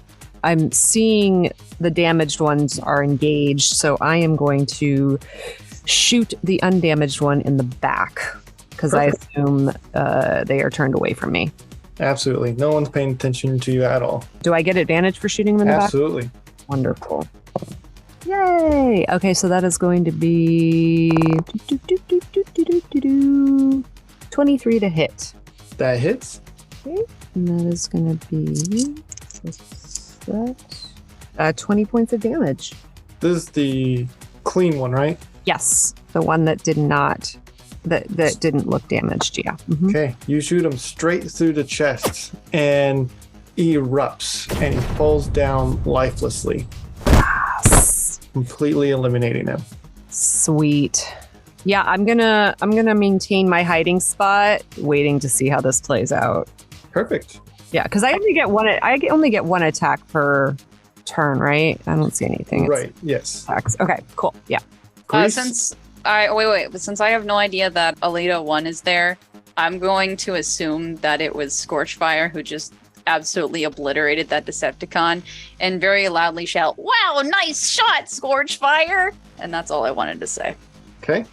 seeing the damaged ones are engaged, so I am going to shoot the undamaged one in the back because I Perfect. assume they are turned away from me. Absolutely. No one's paying attention to you at all. Do I get advantage for shooting them in the back? Absolutely. Wonderful. Yay! Okay, so that is going to be 23 to hit. That hits. And that is going to be 20 points of damage. This is the clean one, right? Yes, the one that didn't look damaged. Yeah. Mhm. Okay. You shoot him straight through the chest and he erupts and he falls down lifelessly, Yes. completely eliminating him. Sweet. Yeah, I'm gonna maintain my hiding spot, waiting to see how this plays out. Perfect. Yeah, because I only get one attack per turn, right? I don't see anything. It's Right. Yes. attacks. Okay, cool. Yeah. Grease? since I have no idea that Alita 1 is there, I'm going to assume that it was Scorchfire who just absolutely obliterated that Decepticon and very loudly shout, "Wow, nice shot, Scorchfire!" And that's all I wanted to say. Okay.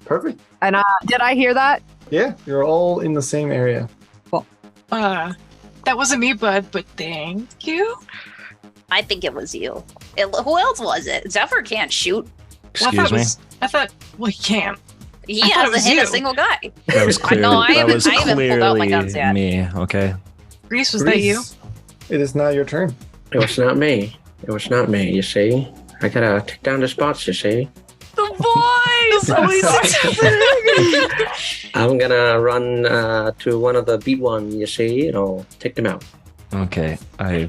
Perfect. And did I hear that? Yeah. You're all in the same area. That wasn't me, bud, but thank you. I think it was you. Who else was it? Zephyr can't shoot. Excuse me. He can't. He I thought it hasn't was hit you. a single guy. That was clear. No, I that was haven't pulled out my guns clearly yet. me. Okay. Grease, was that you? Grease, it is now your turn. It was not me. It was not me, you see. I gotta take down the spots, you see. The voice! I'm gonna run to one of the beat one, you see, and I'll take them out. Okay. I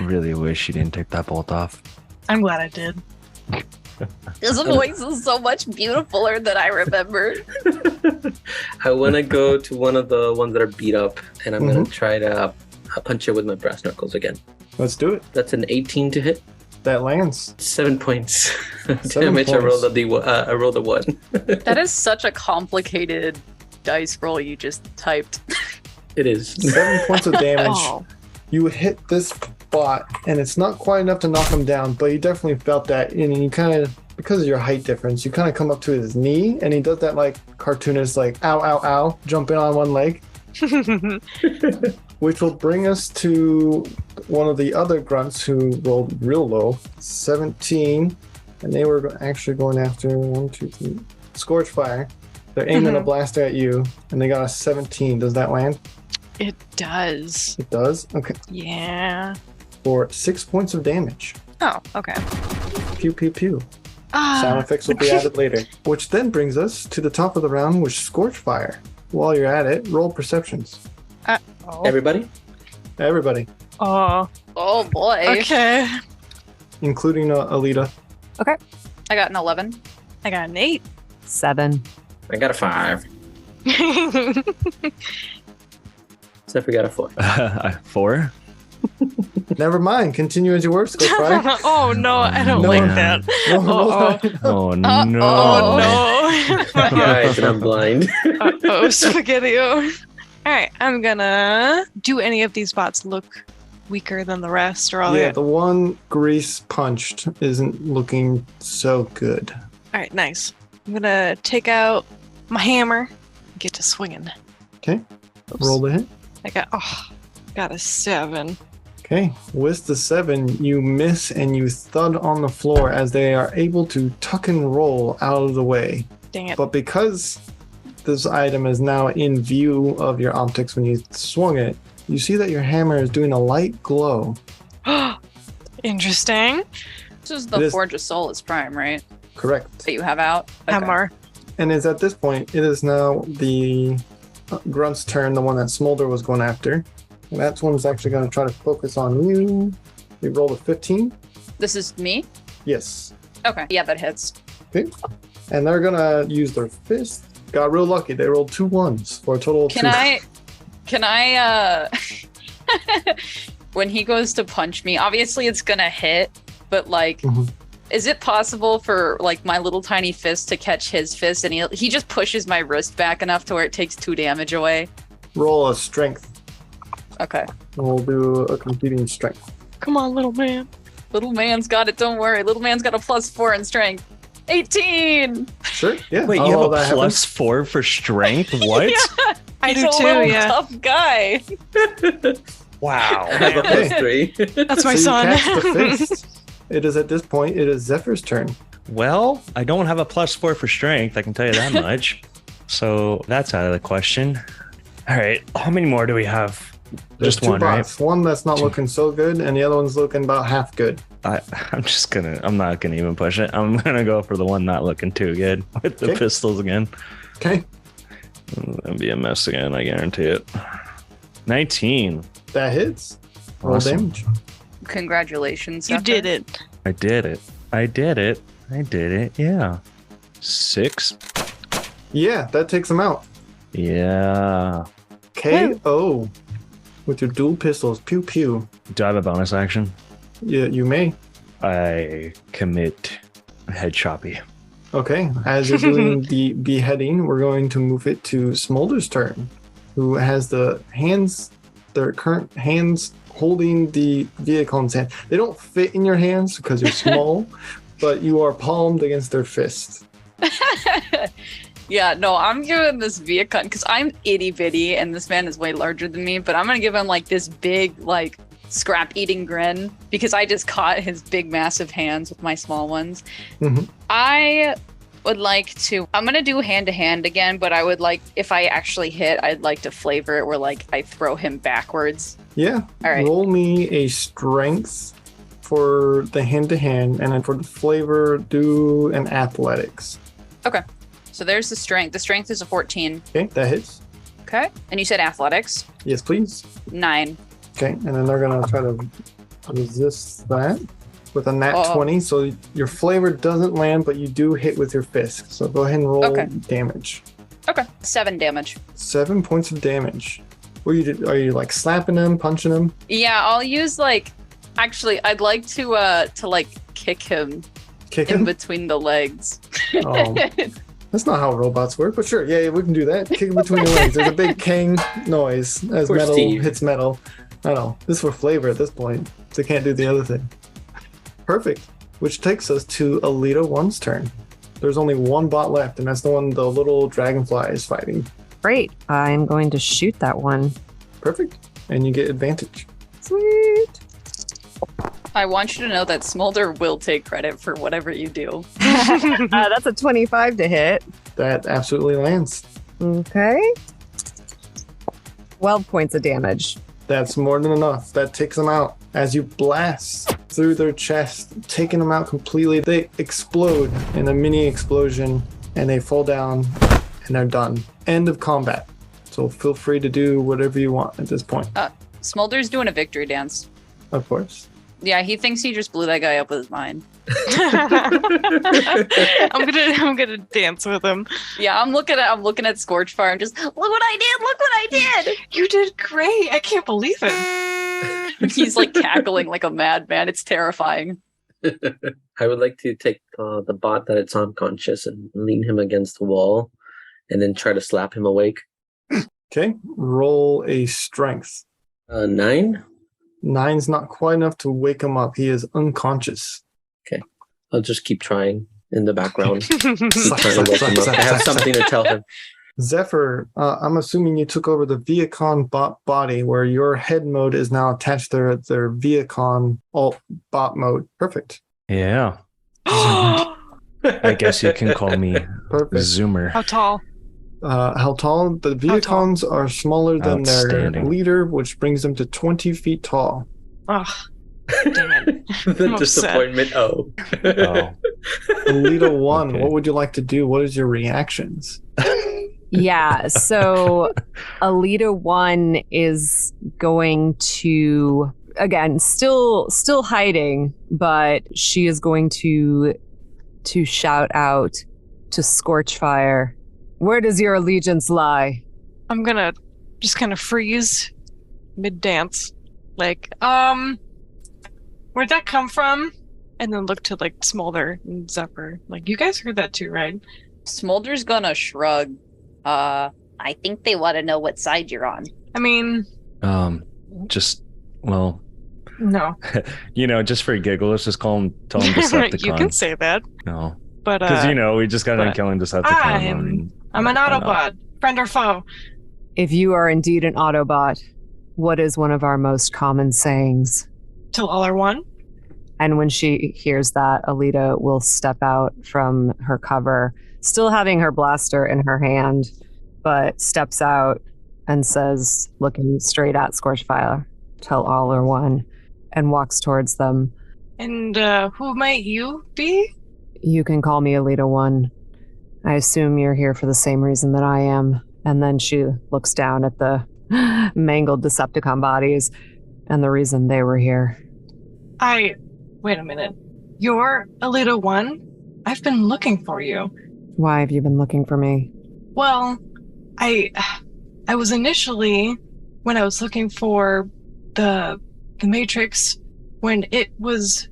really wish you didn't take that bolt off. I'm glad I did. His voice is so much beautifuler than I remembered. I wanna go to one of the ones that are beat up, and I'm gonna try to punch it with my brass knuckles again. Let's do it. That's an 18 to hit. That lands. 7 points. 7 Damage. I rolled points. I rolled a 1. That is such a complicated dice roll you just typed. It is. 7 points of damage. Oh, You hit this bot, and it's not quite enough to knock him down, but you definitely felt that. And you kind of, because of your height difference, you kind of come up to his knee, and he does that like cartoonist, like ow, ow, ow, jumping on one leg, which will bring us to one of the other grunts who rolled real low, 17, and they were actually going after 1, 2, 3, Scorchfire. They're aiming a blaster at you, and they got a 17. Does that land? it does. It does. Okay. Yeah. For 6 points of damage. Oh, okay. Pew pew pew. Sound effects will be added later. Which then brings us to the top of the round, which is Scorchfire. While you're at it, roll perceptions. Oh. Everybody? Everybody, Oh. Oh boy. Okay. including Alita. I got an 11. I got an 8. 7. I got a 5. Except we got a 4. 4. Never mind. Continue as you were, Scorpio. Oh no, I don't No, like man. that. No, Oh no. Oh no. Guys, and I'm blind. Oh, spaghetti. All right, I'm gonna. Do any of these bots look weaker than the rest, or all Yeah, right? the one Grease punched isn't looking so good. All right, nice. I'm gonna take out my hammer. And get to swinging. Okay, Oops. roll the hit. I got a 7. Okay, with the 7, you miss and you thud on the floor as they are able to tuck and roll out of the way. Dang it. But because this item is now in view of your optics when you swung it, you see that your hammer is doing a light glow. Interesting. This is It the is- Forge of Souls Prime, right? Correct. That you have out? Okay. Hammer. And is at this point, it is now the Grunt's turn, the one that Smolder was going after. And that one's actually going to try to focus on you. We rolled a 15. This is me? Yes. Okay. Yeah, that hits. And they're going to use their fist. Got real lucky. They rolled 2 1s for a total of 2. Can I when he goes to punch me, obviously it's gonna hit, but like Mhm. is it possible for like my little tiny fist to catch his fist and he just pushes my wrist back enough to where it takes 2 damage away? Roll a strength. Okay. And we'll do a competing strength. Come on, little man. Little man's got it, don't worry. Little man's got a +4 in strength. 18! Sure. Yeah. Wait, I'll you have allow a that happen. +4 for strength? What? Yeah, I he's do a too, little yeah. tough guy. Wow. I have a Okay. +3. That's my So son. you catch the fist. It is at this point, it is Zephyr's turn. Well, I don't have a +4 for strength, I can tell you that much. So that's out of the question. All right, how many more do we have? There's Just 2 one, right? bots. One that's not Two. looking so good, and the other one's looking about half good. I'm not gonna even push it. I'm gonna go for the one not looking too good with the Okay. pistols again. Okay. It'll be a mess again, I guarantee it. 19. That hits. Roll Awesome. damage. Congratulations. You Zephyr. did it. I did it. I did it. Yeah. 6. Yeah, that takes him out. Yeah. KO with your dual pistols. Pew pew. Do I have a bonus action? Yeah, you may. I commit head choppy. Okay, as you're doing the beheading, we're going to move it to Smolder's turn, who has the hands, their current hands holding the vehicle in his hand. They don't fit in your hands because you're small, but you are palmed against their fist. Yeah, no, I'm giving this vehicle because I'm itty bitty and this man is way larger than me, but I'm gonna give him like this big, like, scrap eating grin because I just caught his big, massive hands with my small ones. Mhm. I would like to, I'm gonna do hand to hand again, but I would like, if I actually hit, I'd like to flavor it where like I throw him backwards. Yeah, All right. roll me a strength for the hand-to-hand, and then for the flavor, do an athletics. So there's the strength. The strength is a 14. Okay, that hits. Okay. And you said athletics? Yes, please. 9. Okay, and then they're gonna try to resist that with a nat Oh. 20. So your flavor doesn't land, but you do hit with your fist. So go ahead and roll Okay. damage. Okay. 7 damage. 7 points of damage. What are you like slapping them, punching them? Yeah, I'll use like, actually, I'd like to like kick him Kick in him? between the legs. Oh, that's not how robots work, but sure, yeah, we can do that. Kick him between the legs. There's a big king noise as Poor metal Steve. hits metal. I don't know. This is for flavor at this point. They can't do the other thing. Perfect. Which takes us to Alita 1's turn. There's only one bot left, and that's the one the little dragonfly is fighting. Great. I'm going to shoot that one. Perfect. And you get advantage. Sweet. I want you to know that Smolder will take credit for whatever you do. That's a 25 to hit. That absolutely lands. Okay. 12 points of damage. That's more than enough. That takes them out. As you blast through their chest, taking them out completely, they explode in a mini explosion and they fall down and they're done. End of combat. So feel free to do whatever you want at this point, Smolder's doing a victory dance. of course. Yeah, he thinks he just blew that guy up with his mind. I'm gonna dance with him. Yeah, I'm looking at Scorchfire. I'm just look what I did. Look what I did. You did great. I can't believe it. He's like cackling like a madman. It's terrifying. I would like to take the bot that it's unconscious and lean him against the wall and then try to slap him awake. Okay, roll a strength. 9? 9's not quite enough to wake him up. He is unconscious. I'll just keep trying in the background. Suck, Trying to suck, wake suck, him up. suck, I have suck, something to tell him. Zephyr, I'm assuming you took over the Viacon body where your head mode is now attached to their Viacon alt bot mode. Perfect. Yeah. I guess you can call me Perfect. Zoomer. How tall? How tall? The Viacons are smaller than their Outstanding. leader, which brings them to 20 feet tall. Ugh. Damn it. The I'm disappointment. Oh. Alita 1, Okay. what would you like to do? What is your reactions? Yeah, so Alita 1 is going to, again, still hiding, but she is going to shout out to Scorchfire, "Where does your allegiance lie?" I'm gonna just kind of freeze mid-dance. Like, where'd that come from? And then look to, like, Smolder and Zephyr. Like, you guys heard that too, right? Smolder's gonna shrug. I think they want to know what side you're on. I mean, Just, well, no. just for a giggle, let's just tell him Decepticon. You can say that. No. But, Because, we just got done but killing Decepticon. I'm an why not? Autobot. Friend or foe? If you are indeed an Autobot, what is one of our most common sayings? Till all are one? And when she hears that, Alita will step out from her cover, still having her blaster in her hand, but steps out and says, looking straight at Scorchfire, "Till all are one," and walks towards them. And who might you be? "You can call me Alita 1. I assume you're here for the same reason that I am." And then she looks down at the mangled Decepticon bodies and the reason they were here. Wait a minute. You're Alita 1? I've been looking for you. Why have you been looking for me? Well, I was initially, when I was looking for the Matrix, when it was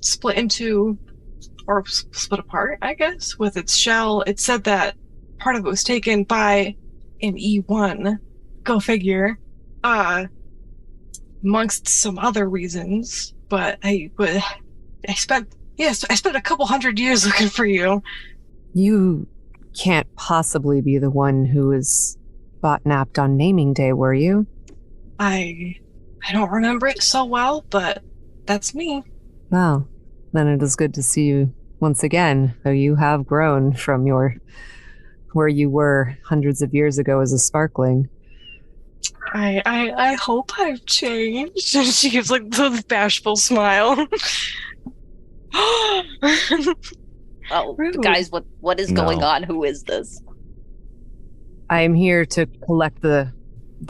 split into, or split apart, I guess, with its shell, it said that part of it was taken by an E1. Go figure. Amongst some other reasons, but I spent a couple hundred years looking for you. You can't possibly be the one who was bot-napped on naming day, were you? I don't remember it so well, but that's me. Well, then it is good to see you once again, though you have grown from where you were hundreds of years ago as a sparkling. I hope I've changed. And she gives like the bashful smile. Oh, Rude. guys, what is going on? Who is this? I am here to collect the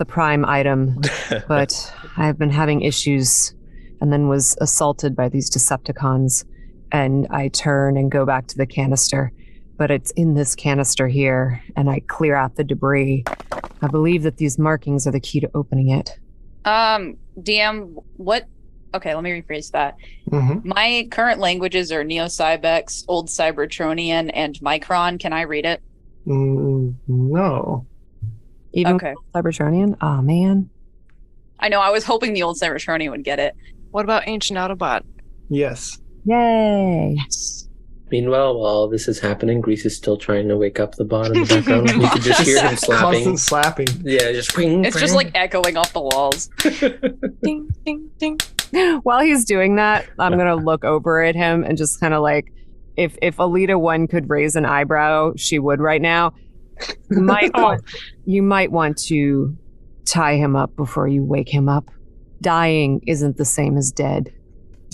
prime item, but I've been having issues and then was assaulted by these Decepticons, and I turn and go back to the canister, but it's in this canister here, and I clear out the debris. I believe that these markings are the key to opening it. DM, what? Okay, let me rephrase that. Mm-hmm. My current languages are Neo-Cybex, Old Cybertronian, and Micron. Can I read it? No. Even Okay. Cybertronian? Oh, man. I know, I was hoping the Old Cybertronian would get it. What about Ancient Autobot? Yes. Yay. Yes. Meanwhile, while this is happening, Grease is still trying to wake up the bot in the background. You can just hear him slapping. Constant slapping. Yeah, just ring. It's just like echoing off the walls. Ding, ding, ding. While he's doing that, I'm going to look over at him and just kind of like, if Alita 1 could raise an eyebrow, she would right now. You might want to tie him up before you wake him up. Dying isn't the same as dead.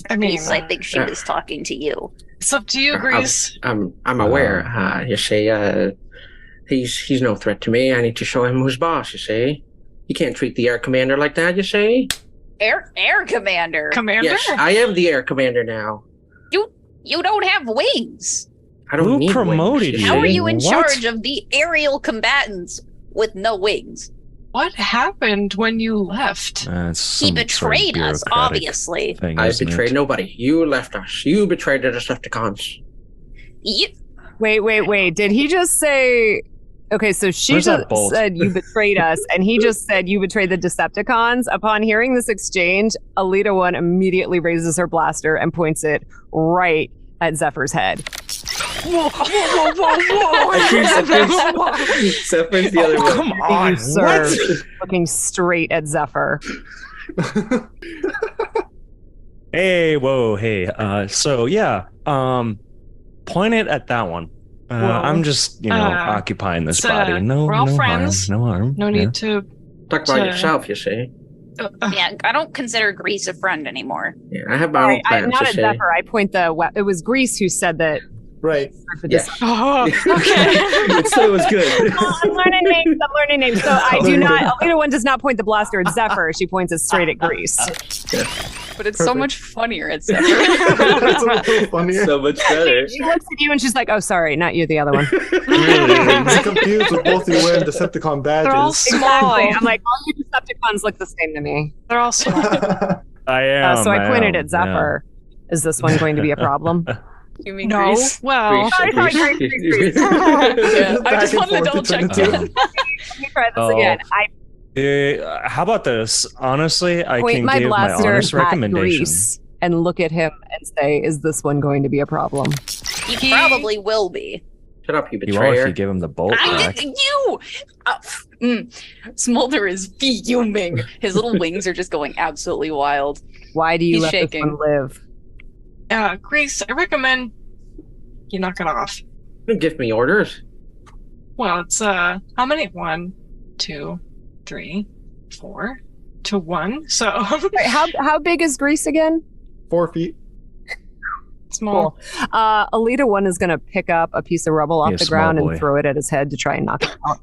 I mean, Yes, I think she was talking to you. it's up to you, Grease. I'm aware. You see, he's no threat to me. I need to show him who's boss. You see, you can't treat the air commander like that. You see. Air commander. Commander? Yes, I am the air commander now. You don't have wings. I don't Who need promoted wings, you? How are you in What? charge of the aerial combatants with no wings? What happened when you left? He betrayed us, obviously. I betrayed nobody. You left us. You betrayed the Decepticons. Wait. Did he just say... Okay, so she just said you betrayed us, and he just said you betrayed the Decepticons. Upon hearing this exchange, Alita 1 immediately raises her blaster and points it right at Zephyr's head. Whoa. Zephyr's the other one. Come on, Sir, looking straight at Zephyr. Hey. Point it at that one. I'm just, occupying this body. No, we're all no friends. harm. No harm. No need to... Talk about yourself, you see. Yeah, I don't consider Grease a friend anymore. Yeah, I have my own plans, not you at see. Zephyr. I point it was Grease who said that. Right. Yeah. Oh, okay. It still was good. I'm learning names. So I do not. Alita 1 does not point the blaster at Zephyr. She points it straight at Grease. But it's so much funnier at Zephyr. That's a little funnier. So much better. She looks at you and she's like, "Oh, sorry, not you, the other one." I'm confused with both you wearing Decepticon badges. They're all small. Exactly. I'm like, all you Decepticons look the same to me. They're all small. I am. So I pointed at Zephyr. Yeah. Is this one going to be a problem? You mean No. Grease? Well, Grease. Yeah, I just wanted to double check between the that. two. Let me try this again. I how about this? Honestly, I point can my give my blaster honest at recommendation. Grease and look at him and say, "Is this one going to be a problem?" He probably will be. Shut up, you You won't if betrayer. you give him the bolt back. Smolder is fuming. His little wings are just going absolutely wild. Why do you He's let shaking. this one live? Grace, I recommend you knock it off. You give me orders. Well, it's, how many? 1, 2, 3, 4 to 1. So, Wait, how big is Grease again? 4 feet. small. Cool. Alita 1 is going to pick up a piece of rubble off the ground and throw it at his head to try and knock him out.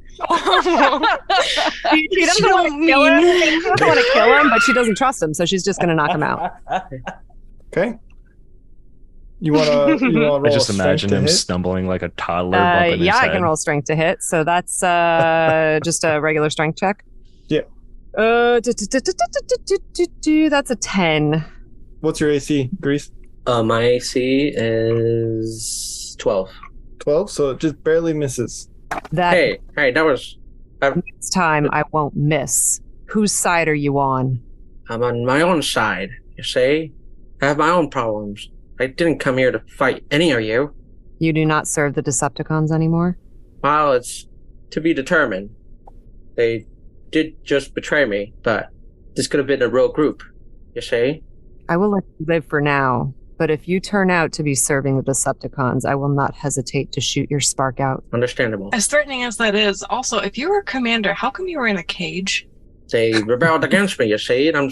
She doesn't want to kill him. She doesn't want to kill him, but she doesn't trust him, so she's just going to knock him out. Okay. You wanna roll I just a strength imagine to him hit? stumbling like a toddler. Bumping his Yeah, I head. can roll strength to hit. So that's just a regular strength check. Yeah. That's a 10. What's your AC, Grease? My AC is 12. 12, so it just barely misses. That Hey, that was... next time I won't miss. Whose side are you on? I'm on my own side, you see? I have my own problems. I didn't come here to fight any of you. You do not serve the Decepticons anymore? Well, it's to be determined. They did just betray me, but this could have been a real group, you see? I will let you live for now, but if you turn out to be serving the Decepticons, I will not hesitate to shoot your spark out. Understandable. As threatening as that is, also, if you were a commander, how come you were in a cage? They rebelled against me, you see, and I'm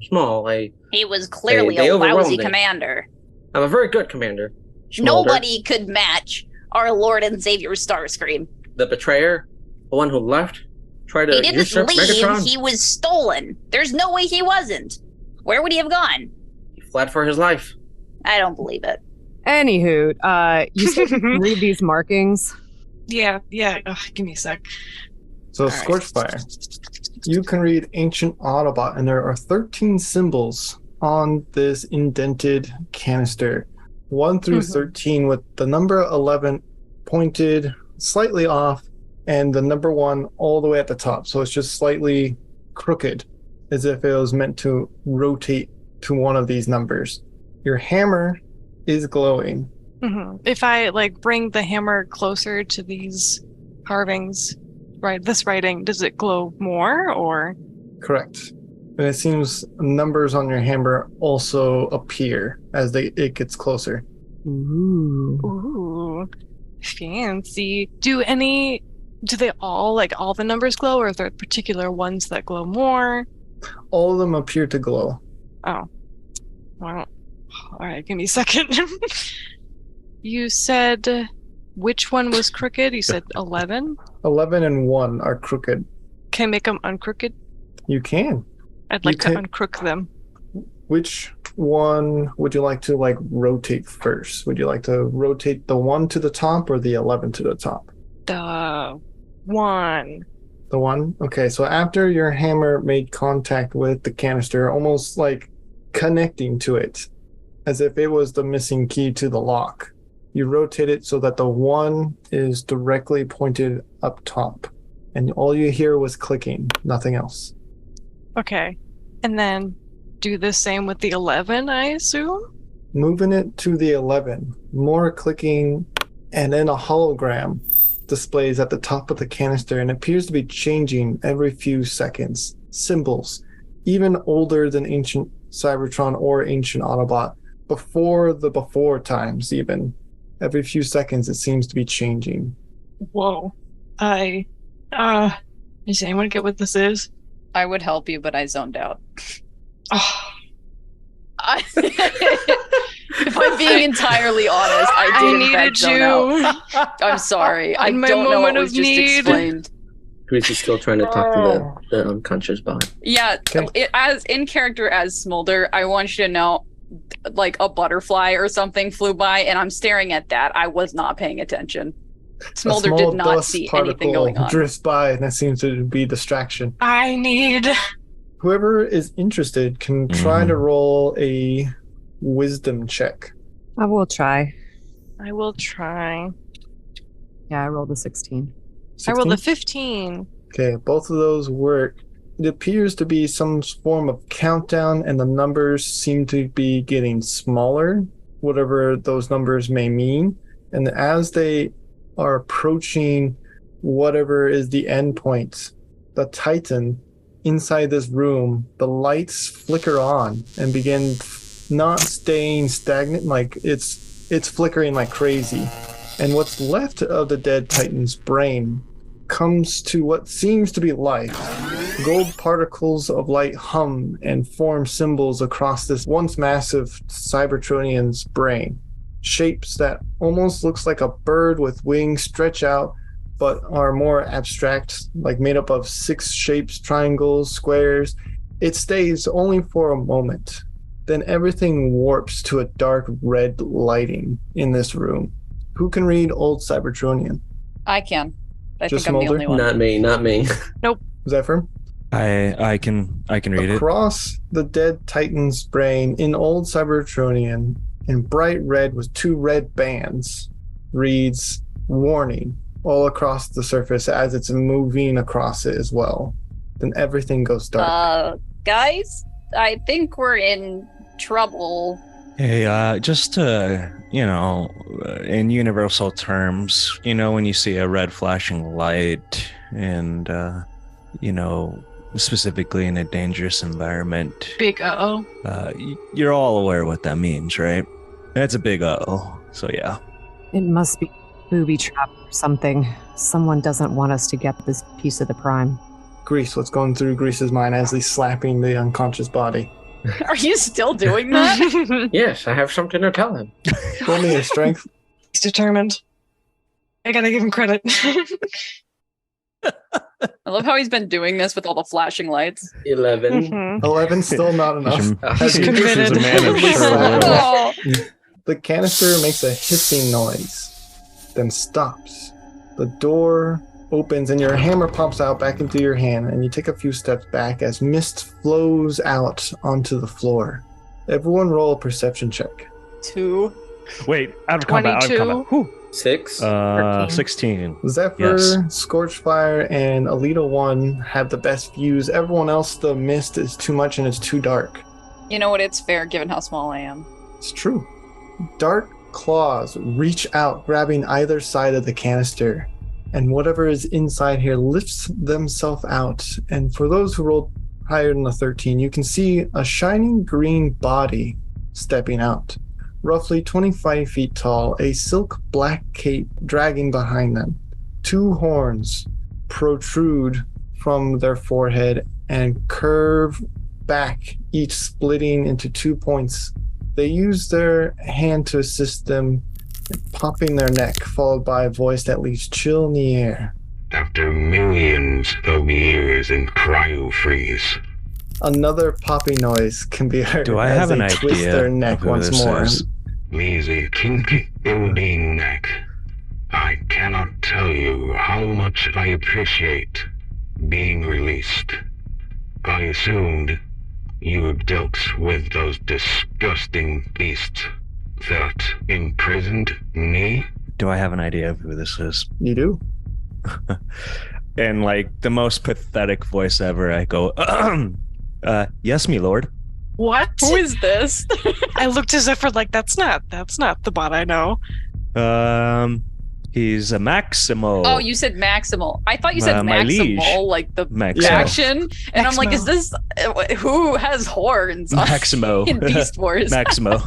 small. He was clearly They a overwhelmed lousy me. commander. I'm a very good commander. Smolder. Nobody could match our Lord and Savior Starscream. The betrayer, the one who left, tried to He didn't usurp leave, Megatron. he was stolen. There's no way he wasn't. Where would he have gone? He fled for his life. I don't believe it. Anywho, you said you can read these markings. Yeah. Ugh, give me a sec. So, All right. Scorchfire. You can read Ancient Autobot, and there are 13 symbols on this indented canister. 1 through 13, with the number 11 pointed slightly off, and the number 1 all the way at the top. So it's just slightly crooked, as if it was meant to rotate to one of these numbers. Your hammer is glowing. If I bring the hammer closer to these carvings, right? This writing, does it glow more or? Correct. And it seems numbers on your hammer also appear as it gets closer. Ooh. Ooh, fancy. Do they all all the numbers glow, or are there particular ones that glow more? All of them appear to glow. Oh, well, all right. Give me a second. You said which one was crooked? You said 11. 11 and 1 are crooked. Can I make them uncrooked? You can. I'd like You can- to uncrook them. Which one would you like to rotate first? Would you like to rotate the 1 to the top or the 11 to the top? The one. The one? Okay, so after your hammer made contact with the canister, almost like connecting to it, as if it was the missing key to the lock, you rotate it so that the one is directly pointed up top. And all you hear was clicking, nothing else. Okay. And then do the same with the 11, I assume? Moving it to the 11, more clicking, and then a hologram displays at the top of the canister and appears to be changing every few seconds. Symbols, even older than ancient Cybertron or ancient Autobot, before times even. Every few seconds it seems to be changing. Whoa. Does anyone get what this is? I would help you, but I zoned out. Oh, If I'm being entirily honest, I did in fact zone out. I'm sorry. I In my don't know what moment was of just need. explained. Grease is still trying to talk to the unconscious bot. Yeah, Okay. as in character as Smolder, I want you to know, like a butterfly or something flew by, and I'm staring at that. I was not paying attention. Smolder A small did not dust see particle anything going on. drifts by, and that seems to be distraction. I need... Whoever is interested can try to roll a wisdom check. I will try. I will try. Yeah, I rolled a 16. I rolled a 16? 15. Okay, both of those work. It appears to be some form of countdown, and the numbers seem to be getting smaller, whatever those numbers may mean. And as they are approaching whatever is the end point, the Titan inside this room, the lights flicker on and begin not staying stagnant, like it's flickering like crazy. And what's left of the dead Titan's brain comes to what seems to be life. Gold particles of light hum and form symbols across this once massive Cybertronian's brain. Shapes that almost looks like a bird with wings stretch out, but are more abstract, like made up of 6 shapes, triangles, squares. It stays only for a moment. Then everything warps to a dark red lighting in this room. Who can read Old Cybertronian? I can. I Just think I'm the Smolder? only one. Not me. Zephyr? I can read it. Across the dead Titan's brain in Old Cybertronian, in bright red with 2 red bands, reads warning all across the surface as it's moving across it as well. Then everything goes dark. Guys, I think we're in trouble. Hey, just to, in universal terms, when you see a red flashing light and, specifically in a dangerous environment, Big uh-oh. You're all aware what that means, right? That's a big uh-oh. So, yeah. It must be booby trap or something. Someone doesn't want us to get this piece of the prime. Grease, what's going through Grease's mind as he's slapping the unconscious body? Are you still doing that? Yes, I have something to tell him. Roll me a strength. He's determined. I gotta give him credit. I love how he's been doing this with all the flashing lights. 11. Mhm. 11, still not enough. He's committed. He's a man of sure will. Oh, The canister makes a hissing noise, then stops. The door opens and your hammer pops out back into your hand, and you take a few steps back as mist flows out onto the floor. Everyone roll a perception check. 2. Wait, out of combat. 22. 6. 16. Zephyr, Yes. Scorchfire, and Alita 1 have the best views. Everyone else, the mist is too much and it's too dark. You know what? It's fair given how small I am. It's true. Dark claws reach out, grabbing either side of the canister, and whatever is inside here lifts themselves out. And for those who rolled higher than a 13, you can see a shining green body stepping out. Roughly 25 feet tall, a silk black cape dragging behind them. 2 horns protrude from their forehead and curve back, each splitting into 2 points. They use their hand to assist them, popping their neck, followed by a voice that leaves chill in the air. After millions of years in cryo-freeze. Another popping noise can be heard Do I as have they an twist idea their neck of who once this more. is? Lazy, kinky, building neck. I cannot tell you how much I appreciate being released. I assumed you have dealt with those disgusting beasts that imprisoned me. Do I have an idea of who this is? You do? And like the most pathetic voice ever, I go, yes, me lord. What? Who is this? I looked at Zephyr like that's not the bot I know. He's a Maximo. Oh, you said Maximal. I thought you said my liege. Maximal, like the Maximo. faction. And I'm like, Maximo. is this who has horns Maximo. in Beast Wars? Maximo.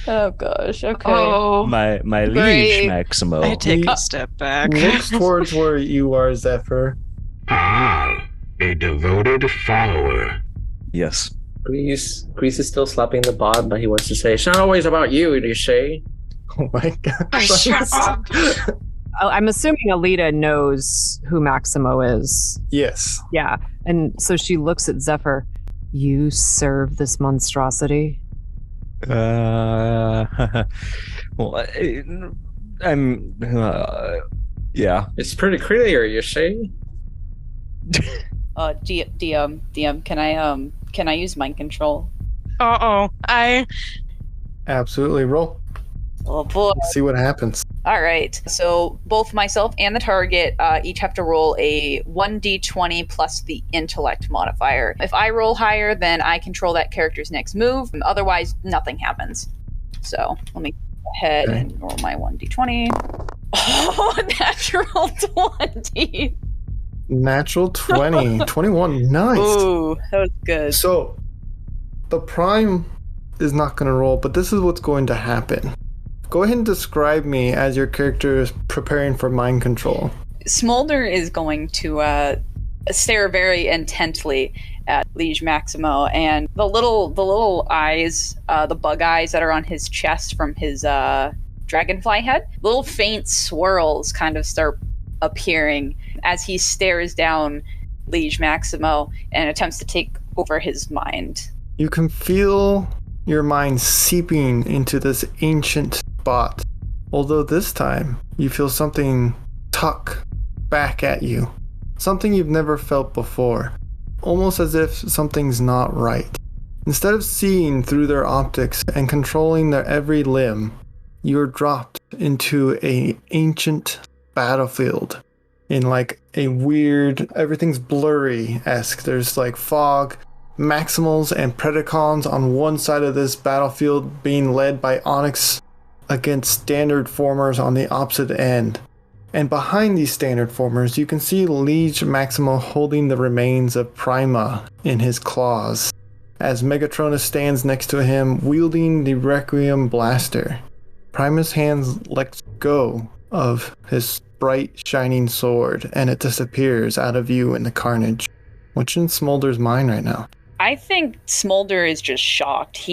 Oh gosh. Okay. Oh, my liege Great. Maximo. I take We- a step back. Looks towards where you are, Zephyr. Ah, a devoted follower. Yes. Grease is still slapping the bot, but he wants to say, "It's not always about you, you say." Oh my god. Shut up. I'm assuming Alita knows who Maximo is. Yes. Yeah. And so she looks at Zephyr. You serve this monstrosity? Well, I'm. Yeah. It's pretty clear, you say. DM, can I use mind control? I Absolutely. Roll. Oh boy. See what happens. All right. So both myself and the target each have to roll a 1d20 plus the intellect modifier. If I roll higher, then I control that character's next move. Otherwise, nothing happens. So let me go ahead Okay. and roll my 1d20. Oh, natural 20. Natural 20. 21. Nice. Ooh, that was good. So, the prime is not going to roll, but this is what's going to happen. Go ahead and describe me as your character is preparing for mind control. Smolder is going to stare very intently at Liege Maximo, and the little eyes, the bug eyes that are on his chest from his dragonfly head, little faint swirls kind of start appearing as he stares down Liege Maximo and attempts to take over his mind. You can feel your mind seeping into this ancient bot, although this time you feel something tuck back at you. Something you've never felt before. Almost as if something's not right. Instead of seeing through their optics and controlling their every limb, you're dropped into an ancient battlefield in like a weird, everything's blurry-esque. There's like fog, Maximals and Predacons on one side of this battlefield being led by Onyx against standard formers on the opposite end. And behind these standard formers, you can see Liege Maximo holding the remains of Prima in his claws, as Megatronus stands next to him wielding the Requiem blaster. Prima's hands let go of his bright shining sword, and it disappears out of view in the carnage. What's in Smolder's mind right now? I think Smolder is just shocked.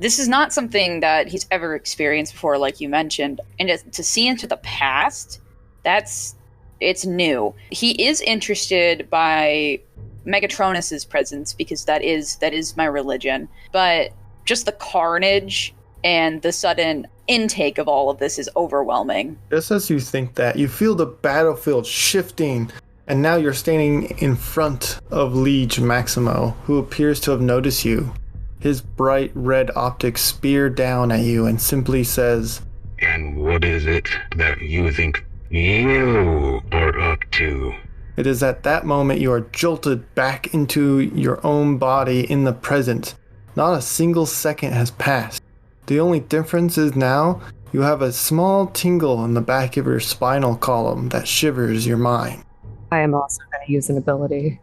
This is not something that he's ever experienced before, like you mentioned. And to see into the past, it's new. He is interested by Megatronus's presence because that is my religion. But just the carnage and the sudden intake of all of this is overwhelming. Just as you think that, you feel the battlefield shifting, and now you're standing in front of Liege Maximo, who appears to have noticed you. His bright red optics spear down at you and simply says, And what is it that you think you are up to? It is at that moment you are jolted back into your own body in the present. Not a single second has passed. The only difference is now you have a small tingle in the back of your spinal column that shivers your mind. I am also going to use an ability.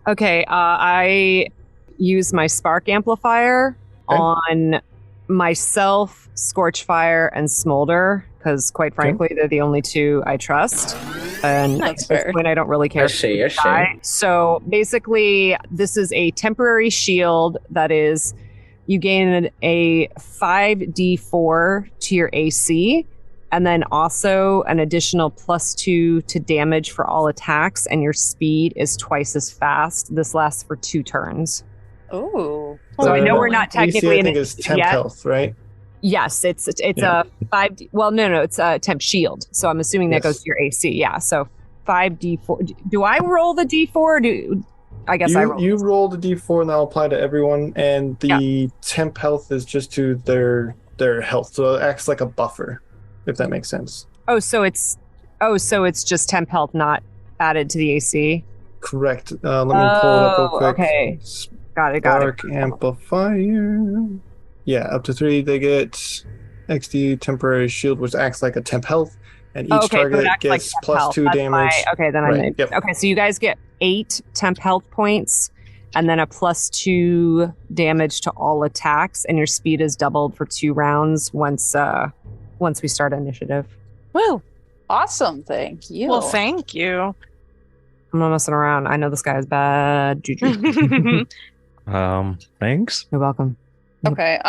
Okay, I use my spark amplifier on myself, Scorchfire, and Smolder, because quite frankly, they're the only two I trust. And That's at this fair. point, I don't really care. I see. So basically, this is a temporary shield that is, you gain a 5d4 to your AC, and then also an additional +2 to damage for all attacks, and your speed is twice as fast. This lasts for 2 turns. Ooh. So I know we're not AC, technically I in think it is temp yet. health, right? Yes, it's Yeah. a 5. Well, no, it's a temp shield. So I'm assuming that Yes. goes to your AC. Yeah, so 5d4. Do I roll the d4? I guess I roll. You roll the d4 and that'll apply to everyone, and the temp health is just to their health, so it acts like a buffer, if that makes sense. So it's just temp health, not added to the AC. Correct. Let me pull it up real quick. Okay. Got it. Dark amplifier. Yeah, up to 3 they get XD temporary shield, which acts like a temp health, and each target gets like plus 2 damage. Okay, then Okay, so you guys get 8 temp health points, and then a plus 2 damage to all attacks, and your speed is doubled for 2 rounds once we start initiative. Woo! Awesome, thank you. Well, thank you. I'm not messing around. I know this guy has bad juju. Thanks. You're welcome. Okay.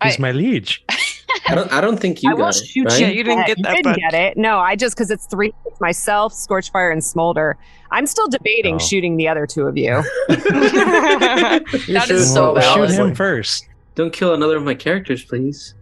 He's my liege. I don't think you got it. Right? Yeah, you didn't get that. I didn't get it. No, I just because it's 3. It's myself, Scorchfire, and Smolder. I'm still debating shooting the other 2 of you. That is so valid. Shoot him first. Don't kill another of my characters, please.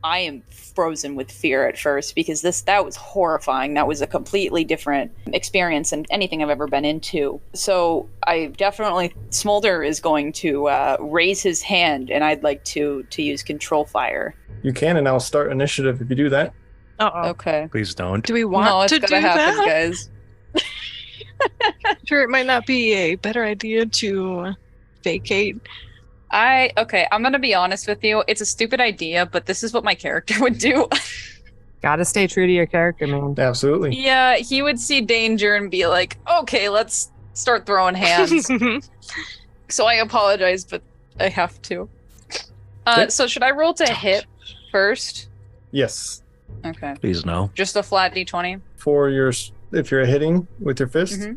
I am frozen with fear at first because that was horrifying. That was a completely different experience than anything I've ever been into. So I definitely, Smolder is going to raise his hand, and I'd like to use control fire. You can, and I'll start initiative if you do that. Okay. Please don't. Do we want to do happen, that, guys? Sure, it might not be a better idea to vacate. I'm gonna be honest with you. It's a stupid idea, but this is what my character would do. Gotta stay true to your character, man. Absolutely. Yeah, he would see danger and be like, okay, let's start throwing hands. So I apologize, but I have to. So should I roll to hit first? Yes. Okay. Please no. Just a flat d20? If you're hitting with your fist? Mm-hmm.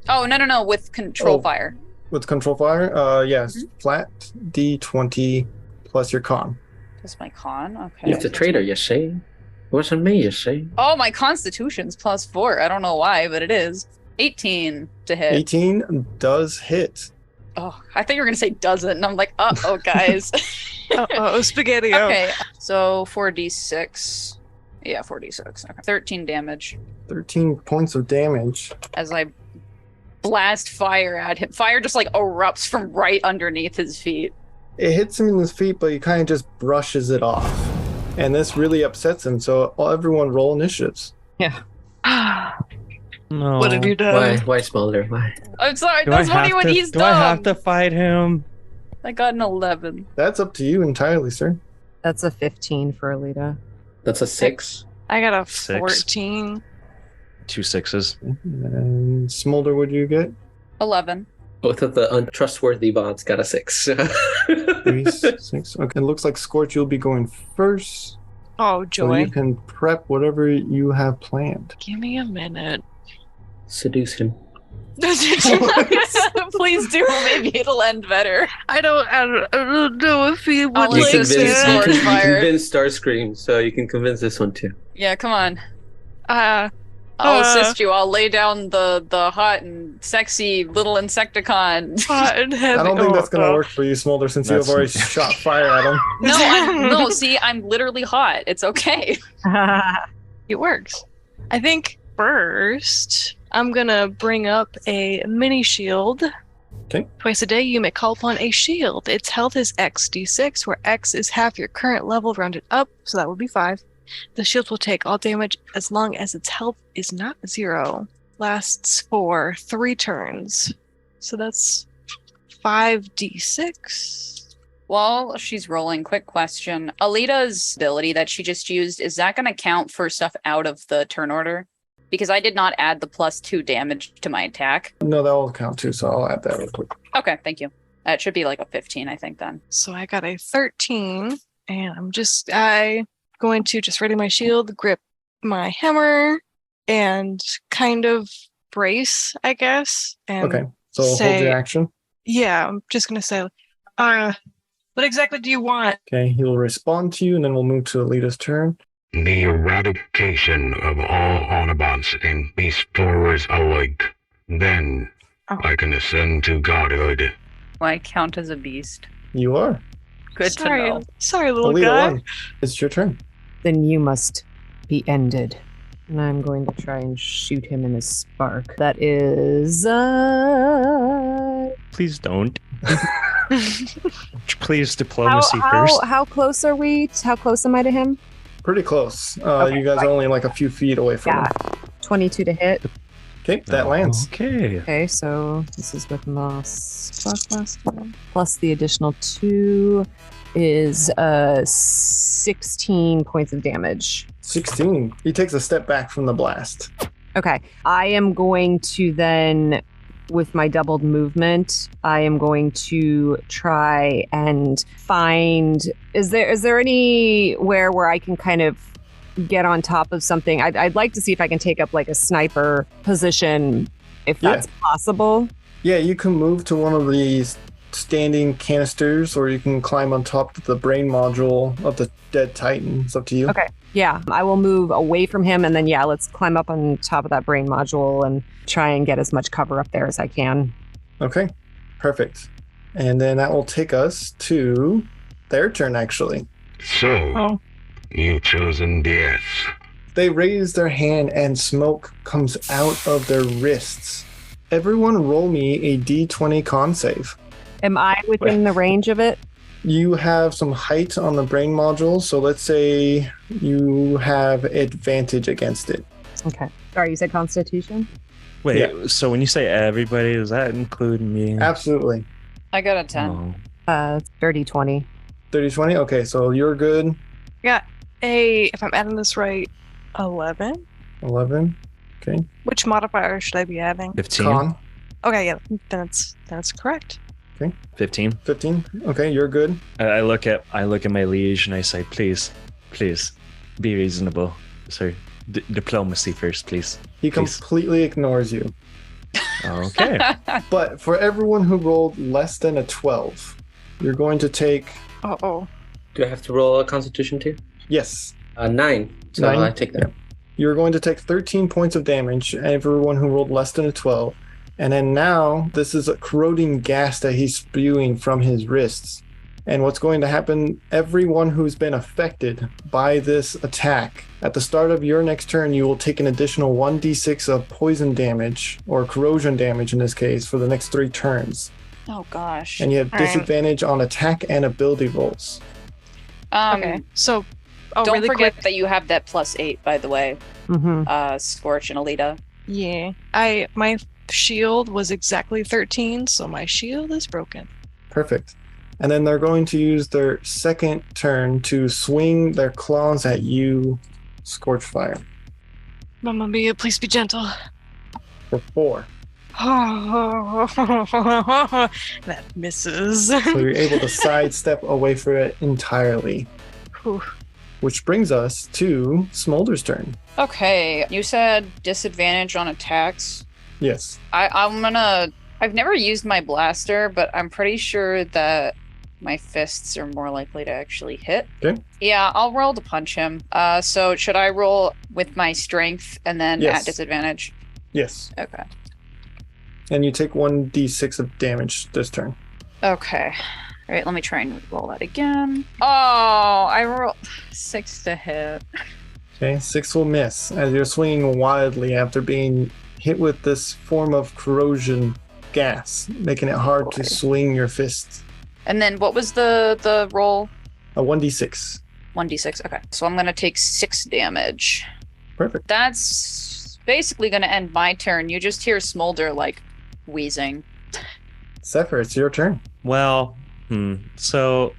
Oh, no, with control fire. With control fire? Yes. Flat D20 plus your con. That's my con? Okay. It's a traitor, you say? It wasn't me, you say? Oh, my constitution's +4. I don't know why, but it is. 18 to hit. 18 does hit. Oh, I thought you were going to say doesn't, and I'm like, uh-oh, guys. Spaghetti. Okay, so 4d6. Yeah, 4d6. Okay. 13 damage. 13 points of damage. As I blast fire at him. Fire just like erupts from right underneath his feet. It hits him in his feet, but he kind of just brushes it off. And this really upsets him, so everyone roll initiatives. Yeah. No. What have you done? Why Smolder? Why? I'm sorry, that's funny when he's dumb. Do I have to fight him? I got an 11. That's up to you entirely, sir. That's a 15 for Alita. That's a 6. I got a 6. 14. 2 6s. And Smolder, what'd you get? 11. Both of the untrustworthy bots got a 6. 3, 6. Okay, it looks like Scorch, you'll be going first. Oh, So joy. you can prep whatever you have planned. Give me a minute. Seduce him. Please do. Maybe it'll end better. I don't know if he would I'll like assist you, that. Scorch Fire. convince Starscream, so you can convince this one too. Yeah, come on. I'll assist you. I'll lay down the hot and sexy little Insecticon. Hot and heavy. I don't think that's going to work for you, Smolder, since you have already shot fire at him. No, see, I'm literally hot. It's okay. It works. I think first I'm gonna bring up a mini shield. Okay. Twice a day you may call upon a shield. Its health is XD6, where X is half your current level rounded up, so that would be 5. The shield will take all damage as long as its health is not 0. Lasts for 3 turns. So that's 5d6. While she's rolling, quick question. Alita's ability that she just used, is that going to count for stuff out of the turn order? Because I did not add the +2 damage to my attack. No, that will count too, so I'll add that real quick. Okay, thank you. It should be like a 15, I think, then. So I got a 13, and I'm going to just ready my shield, grip my hammer, and kind of brace, I guess. And Okay, so hold your action. Yeah, I'm just going to say, what exactly do you want? Okay, he will respond to you, and then we'll move to Alita's turn. The eradication of all Autobots and beast forwards alike. Then I can ascend to godhood. Do I count as a beast? You are. Good to know. Sorry, little Alita guy. won. It's your turn. Then you must be ended. And I'm going to try and shoot him in his spark. That is... Please don't. Please, diplomacy first. How close are we? How close am I to him? Pretty close. Okay, you guys are only like a few feet away from him. 22 to hit. Okay, that lands. Okay. Okay, so this is with plus the additional 2 is 16 points of damage. 16. He takes a step back from the blast. Okay, I am going to then, with my doubled movement, I am going to try and find. Is there anywhere where I can kind of get on top of something? I'd like to see if I can take up like a sniper position, if that's possible. Yeah, you can move to one of these standing canisters, or you can climb on top of the brain module of the dead Titan. It's up to you. Okay. Yeah, I will move away from him, and then let's climb up on top of that brain module and try and get as much cover up there as I can. Okay, perfect. And then that will take us to their turn, actually. So, you've chosen death. They raise their hand and smoke comes out of their wrists. Everyone roll me a d20 con save. Am I within the range of it? You have some height on the brain module, so let's say you have advantage against it. Okay. Sorry, you said Constitution? Wait, so when you say everybody, does that include me? Absolutely. I got a 10. Dirty 20. 30-20? Okay, so you're good. Got if I'm adding this right, 11? 11. Okay. Which modifier should I be adding? 15. Con. Okay, yeah, that's correct. Okay. 15. 15. Okay, you're good. I look at my liege and I say, please, be reasonable, sir. Diplomacy first, please. He Please. completely ignores you. Okay. But for everyone who rolled less than a 12, you're going to take... Uh-oh. Do I have to roll a Constitution too? Yes. 9. So 9? I take that. Yeah. You're going to take 13 points of damage, everyone who rolled less than a 12. And then now, this is a corroding gas that he's spewing from his wrists. And what's going to happen, everyone who's been affected by this attack, at the start of your next turn, you will take an additional 1d6 of poison damage, or corrosion damage in this case, for the next 3 turns. Oh, gosh. And you have All right. disadvantage on attack and ability rolls. Okay, so Don't really forget quick. that you have that +8, by the way. Mm-hmm. Scorch and Alita. Yeah, my shield was exactly 13, so my shield is broken. Perfect. And then they're going to use their second turn to swing their claws at you, Scorchfire, Mamma mia, please be gentle. for 4. That misses. So you're able to sidestep away from it entirely. Whew. Which brings us to Smolder's turn. Okay, you said disadvantage on attacks. Yes. I've never used my blaster, but I'm pretty sure that my fists are more likely to actually hit. Okay. Yeah, I'll roll to punch him. So should I roll with my strength and then Yes. at disadvantage? Yes. Okay. And you take 1d6 of damage this turn. Okay. All right, let me try and roll that again. Oh, I rolled 6 to hit. Okay, 6 will miss as you're swinging wildly after being hit with this form of corrosion gas, making it hard to swing your fists. And then what was the roll? A 1d6. 1d6. Okay. So I'm going to take 6 damage. Perfect. That's basically going to end my turn. You just hear Smolder like wheezing. Zephyr, it's your turn. Well, so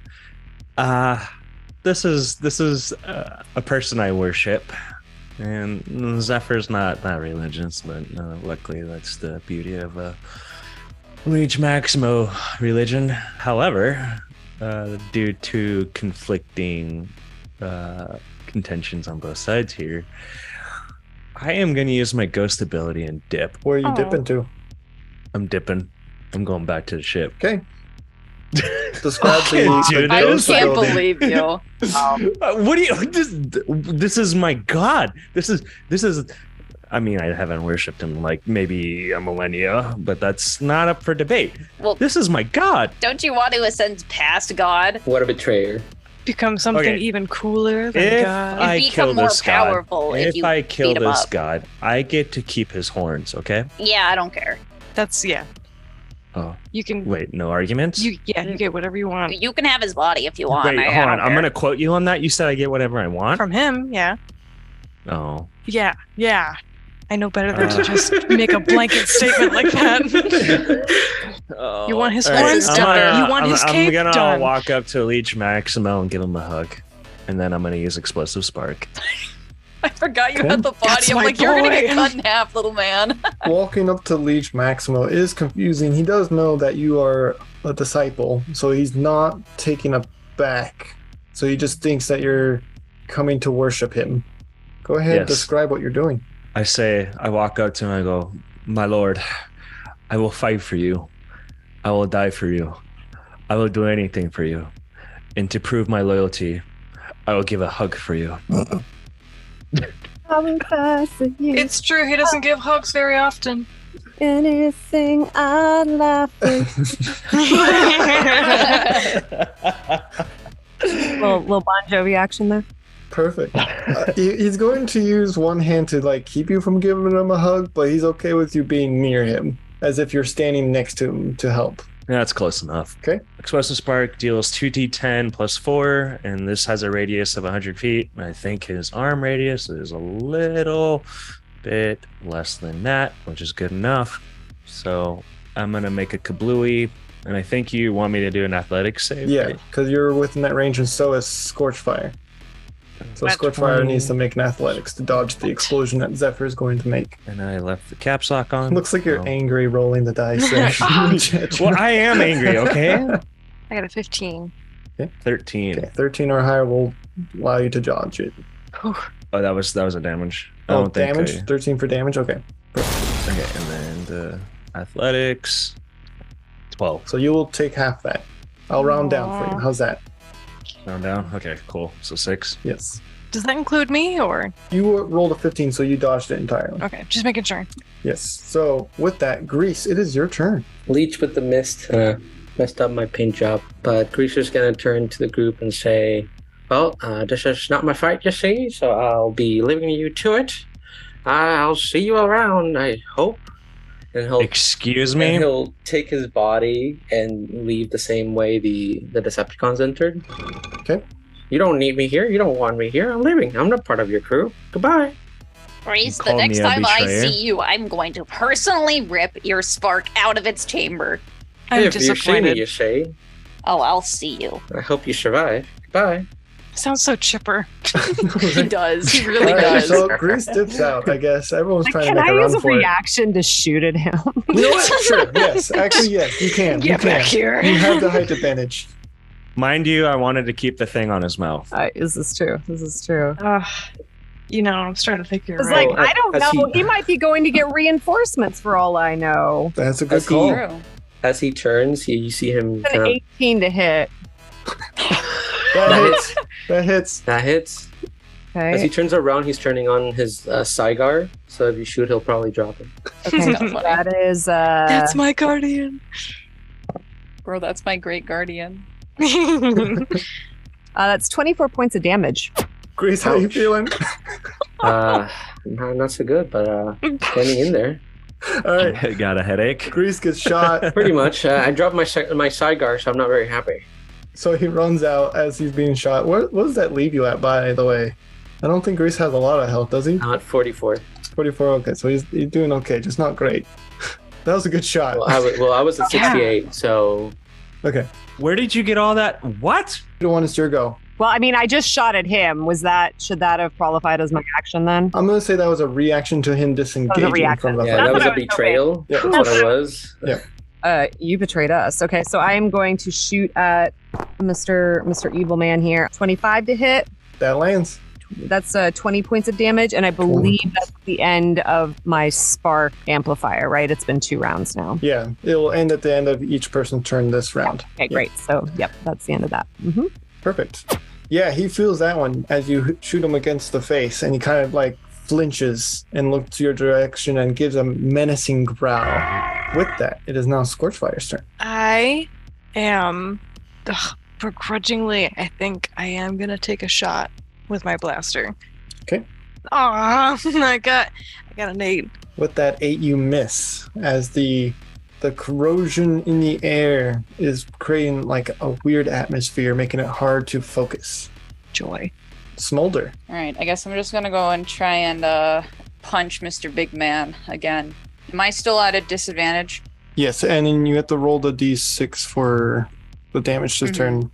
this is a person I worship, and Zephyr's not religious, but luckily that's the beauty of Liege Maximo religion. However, due to conflicting contentions on both sides here, I am going to use my ghost ability and dip. Where are you dipping to? I'm dipping. I'm going back to the ship. Okay. Describe the I ghost can't ability. believe you. What do you? This is my god. This is. I mean, I haven't worshipped him like maybe a millennia, but that's not up for debate. Well, This is my god. Don't you want to ascend past God? What a betrayer. become something Okay. even cooler than If God. I You kill become more this god, powerful if you I kill beat him this up. god, I get to keep his horns. Okay. Yeah, I don't care. That's Oh, You can. wait, no arguments. You get whatever you want You can have his body if you want. Wait, I hold on. don't I'm care. gonna quote you on that. You said I get whatever I want. from him. Yeah. Oh. Yeah. I know better than to just make a blanket statement like that. Oh. You want his All right, horns I'm done? gonna- You want his I'm cape gonna done? walk up to Leech Maximo and give him a hug, and then I'm gonna use explosive spark. I forgot you Okay. had the body. That's I'm my like, you're gonna get boy. cut in half, little man. Walking up to Leech Maximo is confusing. He does know that you are a disciple, so he's not taken aback. So he just thinks that you're coming to worship him. Go ahead, Yes. describe what you're doing. I walk up to him and I go, "My lord, I will fight for you. I will die for you. I will do anything for you. And to prove my loyalty, I will give a hug for you." I'm passing you. It's true. He doesn't give hugs very often. Anything I laugh with. little Bon Jovi action there. Perfect. He's going to use one hand to like keep you from giving him a hug, but he's okay with you being near him, as if you're standing next to him to help. That's close enough. Okay. Explosive spark deals 2d10 plus 4, and this has a radius of 100 feet. I think his arm radius is a little bit less than that, which is good enough. So I'm gonna make a kablooey, and I think you want me to do an athletics save. Yeah, right? because you're within that range, and so is Scorchfire. So That's Scorchfire 20. needs to make an athletics to dodge the explosion that Zephyr is going to make. And I left the caps lock on. Looks like you're Oh. angry rolling the dice there. Well, I am angry. Okay. I got a 15. 13. Okay, 13 or higher will allow you to dodge it. Whew. Oh, that was a damage. I Oh, don't think damage? 13 for damage? Okay. Okay, and then the athletics 12. So you will take half that. I'll round down for you. How's that? Round down. Okay, cool. So 6. Yes. Does that include me or? You rolled a 15, so you dodged it entirely. Okay, just making sure. Yes. So with that, Grease, it is your turn. Leech with the mist messed up my paint job, but Greaser's gonna turn to the group and say, "Well, this is not my fight, you see, so I'll be leaving you to it. I'll see you around, I hope." And Excuse and me? he'll take his body and leave the same way the Decepticons entered. Okay. You don't need me here. You don't want me here. I'm leaving. I'm not part of your crew. Goodbye. Reese, You the called next me a time I betrayer? see you, I'm going to personally rip your spark out of its chamber. I'm If you see me, disappointed. you say. Oh, I'll see you. I hope you survive. Goodbye. Sounds so chipper. He does. He really All right, does. so Grease dips out, I guess. Everyone's trying to Can make I a use run a for it. reaction to shoot at him? You know what? Sure, yes. Actually, yes, you can. Get you can. back here. You have the height advantage. Mind you, I wanted to keep the thing on his mouth. This is true. This is true. I'm starting to think you're It's right. like, I don't as know. he- He might be going to get reinforcements for all I know. That's a good As he- call. True. As he turns, you see him It's an kind of 18 to hit. That hits. That hits. that hits. As he Okay. turns around, he's turning on his Saigar. So if you shoot, he'll probably drop him. Okay. That is That's my guardian. Bro, that's my great guardian. that's 24 points of damage. Grease, how you feeling? Not so good, but getting in there. All right. Got a headache. Grease gets shot, Pretty much. I dropped my Saigar, so I'm not very happy. so he runs out as he's being shot. What does that leave you at, by the way? I don't think Grease has a lot of health, does he? Not 44. 44, okay, so he's doing okay, just not great. That was a good shot. Well, I was at 68, so Okay. Where did you get all that? What? The one is your go. Well, I mean, I just shot at him. Should that have qualified as my action then? I'm going to say that was a reaction to him disengaging reaction. from the yeah, fight. that was a Okay. betrayal. Yeah. That's what it was. You betrayed us. Okay, so I am going to shoot at Mr. Evil Man here. 25 to hit. That lands. That's 20 points of damage, and I believe that's the end of my spark amplifier, right? It's been 2 rounds now. Yeah, it'll end at the end of each person's turn this round. Okay, great. So, yep, that's the end of that. Mm-hmm. Perfect. Yeah, he feels that one as you shoot him against the face, and he kind of like flinches and looks your direction and gives a menacing growl. With that, it is now Scorchfire's turn. I am begrudgingly, I think I am gonna take a shot with my blaster. Okay. Ah, I got an 8. With that 8, you miss as the corrosion in the air is creating like a weird atmosphere, making it hard to focus. Joy. Smolder. All right, I guess I'm just gonna go and try and punch Mr. Big Man again. Am I still at a disadvantage? Yes, and then you have to roll the d6 for the damage this turn.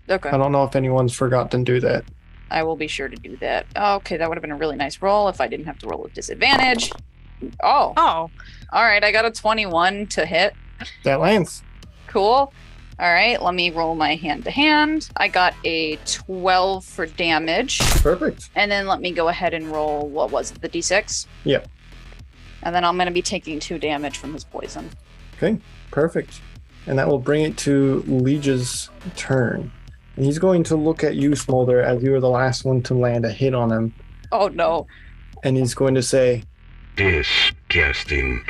Okay. I don't know if anyone's forgotten to do that. I will be sure to do that. Okay, that would have been a really nice roll if I didn't have to roll with disadvantage. Oh. Oh. All right, I got a 21 to hit. That lands. Cool. All right, let me roll my hand-to-hand. I got a 12 for damage. Perfect. And then let me go ahead and roll, what was it, the d6? Yep. And then I'm going to be taking 2 damage from his poison. Okay, perfect. And that will bring it to Liege's turn. And he's going to look at you, Smolder, as you were the last one to land a hit on him. Oh, no. And he's going to say, Disgusting.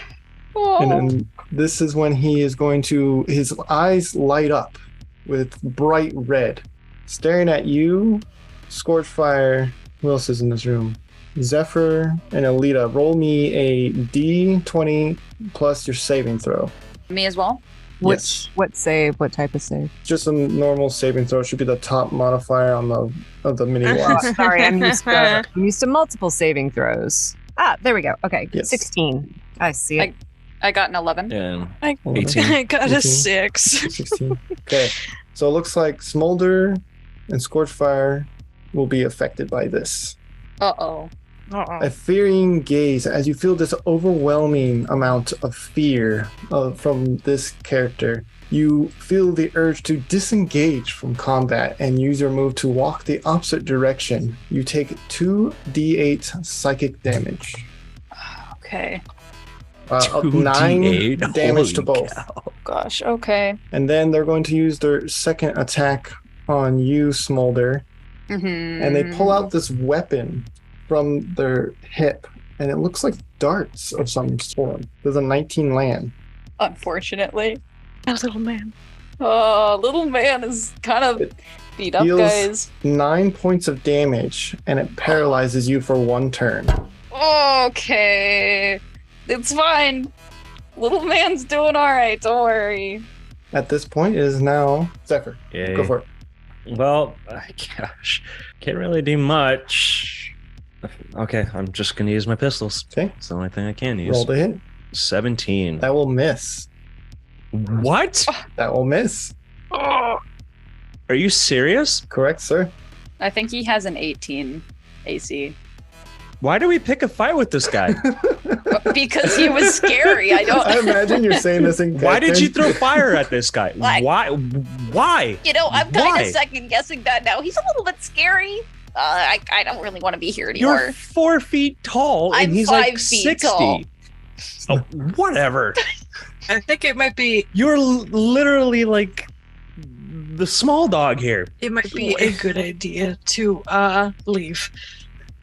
Oh. and then this is when he is going to, his eyes light up with bright red. Staring at you, Scorchfire, who else is in this room? Zephyr and Alita. Roll me a d20 plus your saving throw. Me as well? Yes. What save? What type of save? Just a normal saving throw. It should be the top modifier on the mini Oh, ones. sorry, I'm used to multiple saving throws. Ah, there we go. Okay, Yes. 16. I see it. I got an 11. Yeah. 18. I got 18. a 6. 16. Okay. So it looks like Smolder and Scorchfire will be affected by this. Uh-oh. A fearing gaze as you feel this overwhelming amount of fear from this character. You feel the urge to disengage from combat and use your move to walk the opposite direction. You take 2d8 psychic damage. Okay. Up 9 2d8? damage to Holy both. cow. Gosh, okay. And then they're going to use their second attack on you, Smolder. Mm-hmm. And they pull out this weapon from their hip, and it looks like darts of some sort. There's a 19 land. Unfortunately. A little man. Oh, little man is kind of beat up, Deals guys. 9 points of damage, and it paralyzes you for 1 turn. Okay. It's fine. Little man's doing alright, don't worry. At this point, it is now Zephyr. Yay. Go for it. Well, gosh, can't really do much. Okay, I'm just gonna use my pistols. Okay. It's the only thing I can use. Roll the hit. 17. That will miss. What? That will miss. Are you serious? Correct, sir. I think he has an 18 AC. Why do we pick a fight with this guy? Because he was scary. I don't. I imagine you're saying this in Why did you throw fire at this guy? Like- Why? You know, I'm kind Why? of second guessing that now. He's a little bit scary. I don't really want to be here anymore. You're 4 feet tall and I'm he's 5 like feet 60. tall. Oh, whatever. I think it might be You're literally like the small dog here. a good idea to leave.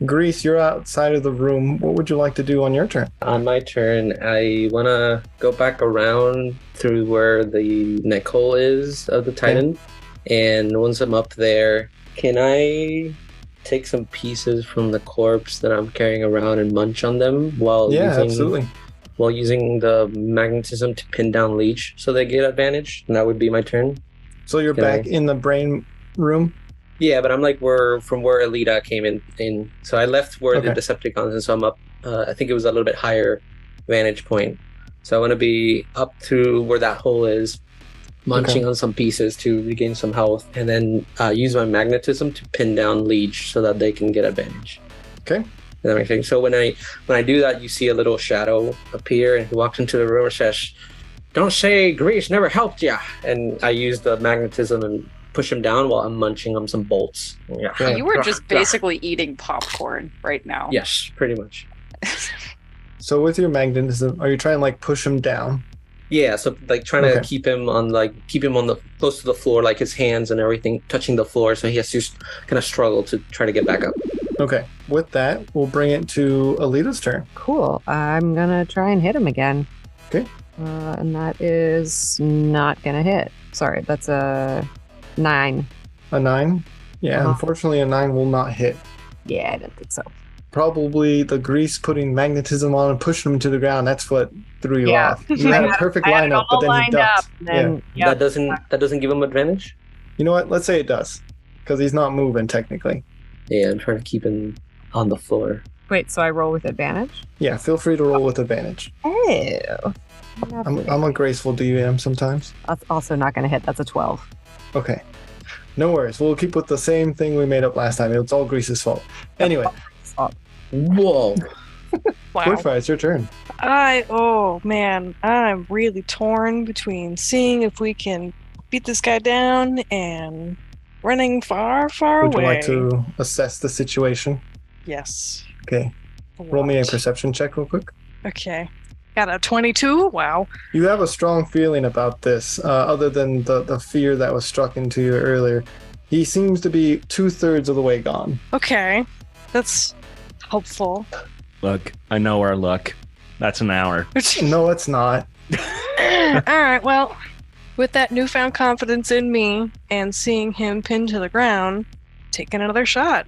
Grease, you're outside of the room. What would you like to do on your turn? On my turn, I want to go back around through where the neck hole is of the Titan. And once I'm up there, can I take some pieces from the corpse that I'm carrying around and munch on them while Absolutely. while using the magnetism to pin down Leech so they get advantage? And that would be my turn. So you're Can back I- in the brain room? Yeah, but I'm like from where Alita came in. So I left where the Okay. Decepticons, and so I'm up. I think it was a little bit higher vantage point. So I want to be up to where that hole is, munching on some pieces to regain some health, and then use my magnetism to pin down Leech so that they can get advantage. Okay. Does that make sense? So when I do that, you see a little shadow appear, and he walks into the room and says, "Don't say Grease never helped ya." And I use the magnetism and push him down while I'm munching on some bolts. Yeah. Yeah. You were just basically eating popcorn right now. Yes, pretty much. So with your magnetism, are you trying to like push him down? Yeah, so like trying to Okay. keep him on the close to the floor, like his hands and everything touching the floor, so he has to kind of struggle to try to get back up. Okay. With that, we'll bring it to Alita's turn. Cool. I'm gonna try and hit him again. Okay. And that is not gonna hit. Sorry, that's a 9. A 9? Yeah, unfortunately, a 9 will not hit. Yeah, I don't think so. Probably the grease putting magnetism on and pushing him to the ground. That's what threw you Yeah. off. You had a perfect I had it lineup, but all then he lined ducked. up, then, That doesn't give him advantage. You know what? Let's say it does, because he's not moving technically. Yeah, I'm trying to keep him on the floor. Wait, so I roll with advantage? Yeah, feel free to roll with advantage. Oh. I'm a graceful DM sometimes. That's also not going to hit. That's a 12. Okay. No worries. We'll keep with the same thing we made up last time. It's all Grease's fault. Anyway. Whoa. Wow. Swerve, it's your turn. Oh man, I'm really torn between seeing if we can beat this guy down and running far, far Would away. you like to assess the situation? Yes. Okay. Roll me a perception check real quick. Okay. Got a 22? Wow. You have a strong feeling about this, other than the fear that was struck into you earlier. He seems to be 2/3 of the way gone. Okay. That's hopeful. Look, I know our luck. That's an hour. No, it's not. Alright, well, with that newfound confidence in me and seeing him pinned to the ground, taking another shot.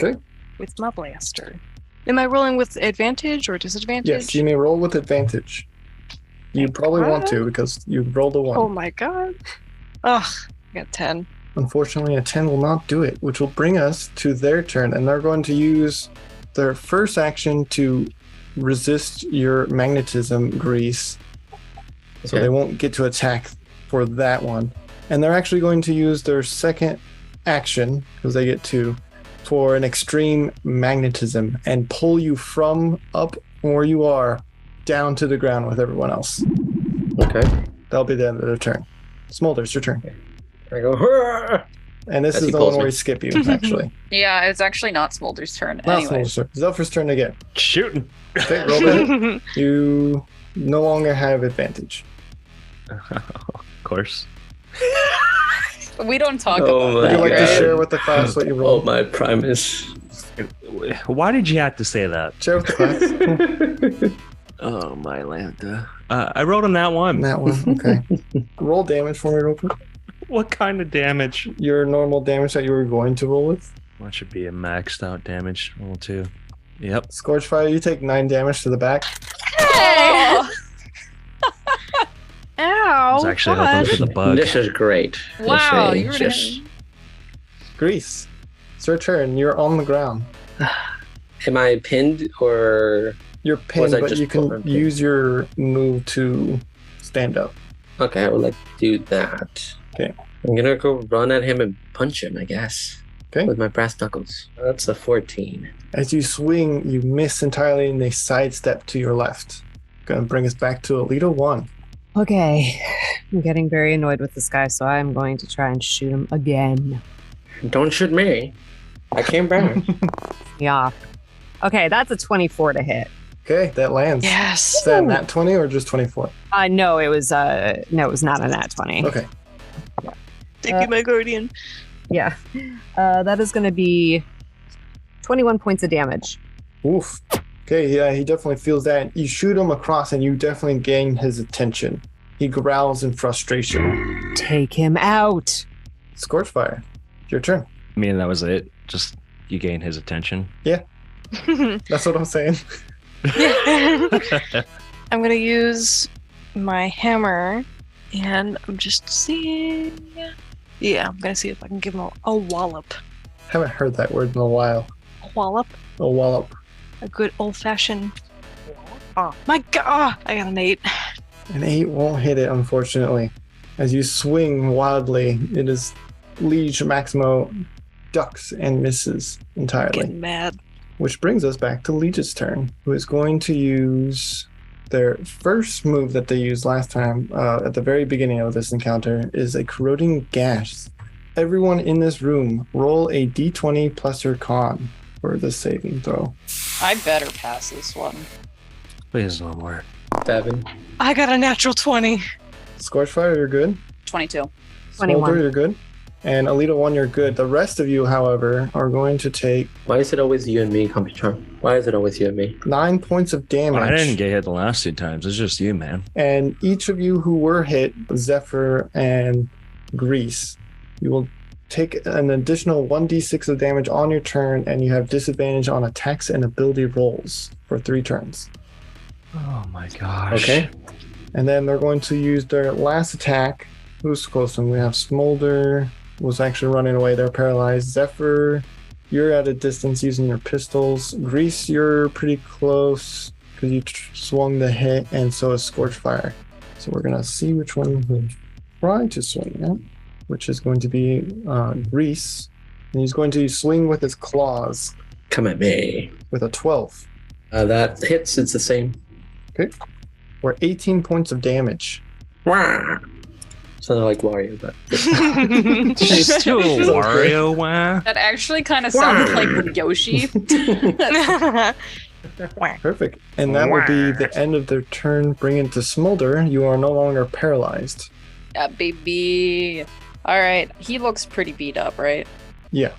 Okay. With my blaster. Am I rolling with advantage or disadvantage? Yes, you may roll with advantage. You probably want to because you rolled a 1. Oh my god. Ugh, I got 10. Unfortunately, a 10 will not do it, which will bring us to their turn, and they're going to use their first action to resist your magnetism, Grease. So they won't get to attack for that one. And they're actually going to use their second action, because they get 2, for an extreme magnetism and pull you from up where you are down to the ground with everyone else. Okay. That'll be the end of their turn. Smolder, it's your turn. I go, "Hurrah!" And this As is he the pulls one where me. we skip you, actually. Yeah, it's actually not Smolder's turn. Not Anyway. Smolder's turn. Zephyr's turn again. Shooting. Okay, roll that. You no longer have advantage. Of course. We don't talk Oh about Would my you like to God. share with the class what you Oh, rolled? my Primus. Why did you have to say that? Share with the class. Oh, my Lanta. I rolled on that one. That one, okay. Roll damage for me real quick. What kind of damage? Your normal damage that you were going to roll with. What should be a maxed out damage? Roll 2. Yep. Scorch Fire, you take 9 damage to the back. Hey! Ow! I was actually hoping for the bug. This is great. Wow, This you were is just... Grease, it's your turn. You're on the ground. Am I pinned or... You're pinned, I but just you can pinned? use your move to stand up. Okay, I would like to do that. Okay. I'm gonna go run at him and punch him, I guess. Okay. With my brass knuckles. That's a 14. As you swing, you miss entirely and they sidestep to your left. Gonna bring us back to Alita 1. Okay. I'm getting very annoyed with this guy, so I'm going to try and shoot him again. Don't shoot me. I came back. Yeah. Okay, that's a 24 to hit. Okay, that lands. Yes. Is that nat 20 or just 24? No, it was not a nat 20. Okay. Thank you, my guardian. Yeah. That is going to be 21 points of damage. Oof. Okay, yeah, he definitely feels that. You shoot him across and you definitely gain his attention. He growls in frustration. Take him out. Scorchfire, your turn. I mean, that was it. Just you gain his attention. That's what I'm saying. I'm gonna use my hammer, and I'm just seeing. Yeah, I'm gonna see if I can give him a wallop. Haven't heard that word in a while. A wallop? A wallop. A good old-fashioned. Oh my god! I got an 8. An 8 won't hit it, unfortunately. As you swing wildly, it is Liege Maximo ducks and misses entirely. Getting mad. Which brings us back to Liege's turn, who is going to use their first move that they used last time at the very beginning of this encounter is a corroding gas. Everyone in this room, roll a d20 plus your con for the saving throw. I better pass this one. Please no more. 7. I got a natural 20. Scorchfire, you're good. 22. 21. Smolder, you're good. And Alita 1, you're good. The rest of you, however, are going to take Why is it always you and me, Computron? Why is it always you and me? 9 points of damage. I didn't get hit the last 2 times. It's just you, man. And each of you who were hit, Zephyr and Grease, You will take an additional 1d6 of damage on your turn, and you have disadvantage on attacks and ability rolls for 3 turns. Oh my gosh. Okay. And then they're going to use their last attack. Who's close to them? We have Smolder, was actually running away. They're paralyzed. Zephyr, you're at a distance using your pistols. Grease, you're pretty close because you swung the hit, and so is Scorchfire. So we're going to see which one will try to swing at, which is going to be Grease. And he's going to swing with his claws Come at me. with a 12. That hits. It's the same. Okay. We're 18 points of damage. Wah! Sounded like Wario, but Just do a Wario. Wah. That actually kind of sounded like Yoshi. Perfect. And that will be the end of their turn. Bring it to Smolder. You are no longer paralyzed. Yeah, baby. All right. He looks pretty beat up, right? Yeah.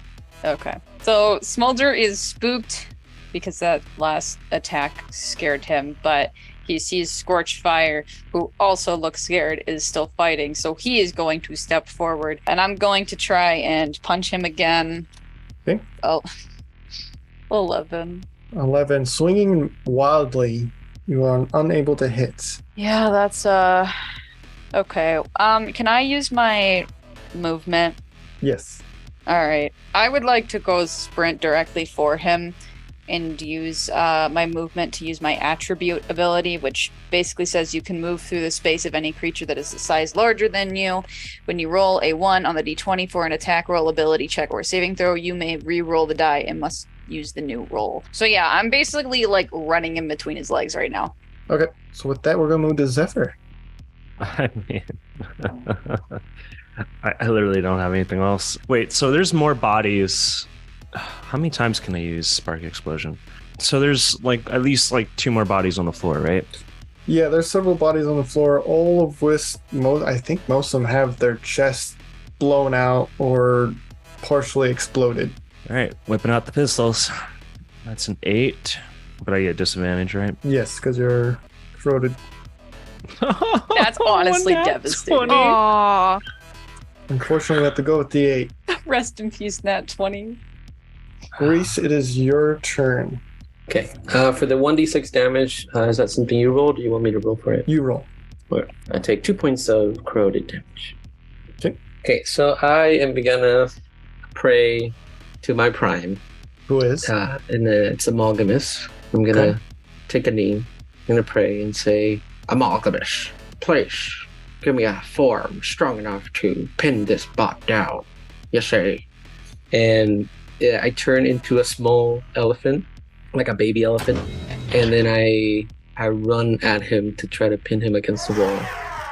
Okay. So Smolder is spooked because that last attack scared him, but he sees Scorched Fire, who also looks scared, is still fighting. So he is going to step forward, and I'm going to try and punch him again. Okay. Oh, 11. 11. Swinging wildly, you are unable to hit. Yeah, that's okay. Can I use my movement? Yes. All right. I would like to go sprint directly for him and use my movement to use my attribute ability, which basically says you can move through the space of any creature that is a size larger than you. When you roll a 1 on the d20 for an attack roll, ability check, or saving throw, you may re-roll the die and must use the new roll. So yeah, I'm basically like running in between his legs right now. Okay. So with that, we're going to move to Zephyr. I mean, I literally don't have anything else. Wait, so there's more bodies. How many times can I use Spark Explosion? So there's like at least like 2 more bodies on the floor, right? Yeah, there's several bodies on the floor, all of which I think most of them have their chests blown out or partially exploded. All right, whipping out the pistols. That's an 8, but I get disadvantage, right? Yes, because you're corroded. That's honestly devastating. Aww. Unfortunately, we have to go with the 8. Rest in peace, Nat 20. Grease, it is your turn. okay. For the 1d6 damage, is that something you rolled? Or do you want me to roll for it? You roll. Or I take 2 points of corroded damage. Okay. Okay, so I am gonna pray to my prime. Who is? And it's Amalgamus. I'm gonna take a knee. I'm gonna pray and say, Amalgamus, please give me a form strong enough to pin this bot down. You say. And I turn into a small elephant, like a baby elephant, and then I run at him to try to pin him against the wall.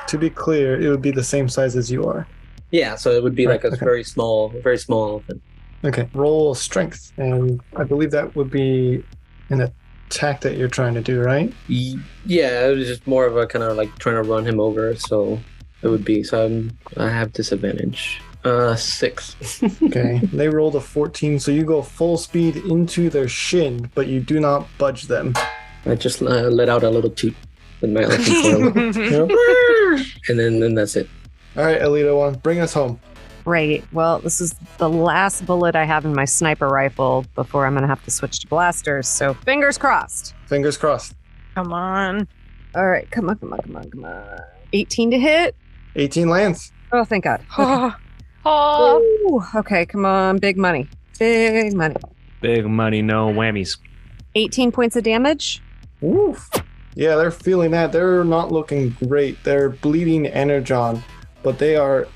To be clear, it would be the same size as you are. Yeah, so it would be Right, like a okay. very small elephant. Okay. Roll strength, and I believe that would be an attack that you're trying to do, right? Yeah, it was just more of a kind of like trying to run him over, so it would be. So I have disadvantage. 6. Okay. They rolled a 14, so you go full speed into their shin, but you do not budge them. I just let out a little toot with my elephant form. And then that's it. All right, Alita 1, bring us home. Right. Well, this is the last bullet I have in my sniper rifle before I'm going to have to switch to blasters. So fingers crossed. Fingers crossed. Come on. All right. Come on. 18 to hit. 18 lands. Oh, thank God. Oh, Ooh, okay. Come on. Big money. Big money. Big money, no whammies. 18 points of damage. Oof. Yeah, they're feeling that. They're not looking great. They're bleeding energon, but they are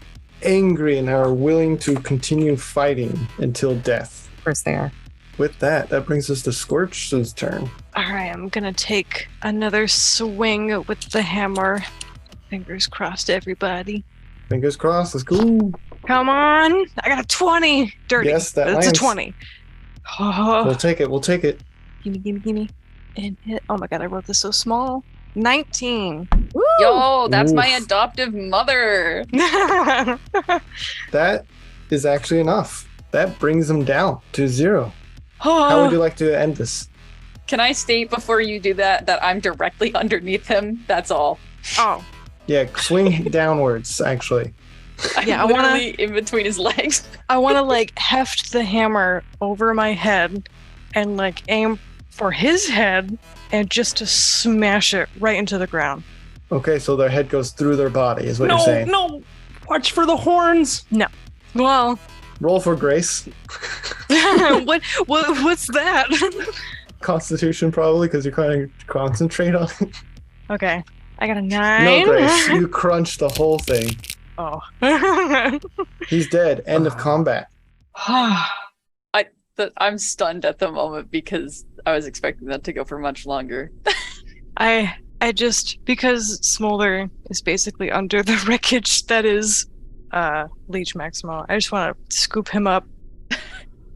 angry and are willing to continue fighting until death. Of course they are. With that brings us to Scorch's turn. All right, I'm gonna take another swing with the hammer. Fingers crossed, everybody. Fingers crossed. Let's go. Come on! I got a 20. Dirty. Yes, that It's lands. a 20. Oh, We'll take it. We'll take it. gimme. And hit. Oh my god, I wrote this so small. 19. yo, that's my Oof. adoptive mother. That is actually enough. That brings them down to 0. How would you like to end this? Can I state before you do that I'm directly underneath him? That's all. Oh, Yeah, swing downwards, actually. Yeah, I literally wanna in between his legs. I wanna like heft the hammer over my head and like aim for his head and just to smash it right into the ground. Okay, so their head goes through their body, is what you're saying. No! Watch for the horns! Well, Roll for grace. what's that? Constitution, probably, because you're trying to concentrate on it. Okay, I got a 9. No, Grace. You crunch the whole thing. Oh. He's dead. End of combat. I'm stunned at the moment because I was expecting that to go for much longer. I just, because Smolder is basically under the wreckage that is Leech Maximo, I just want to scoop him up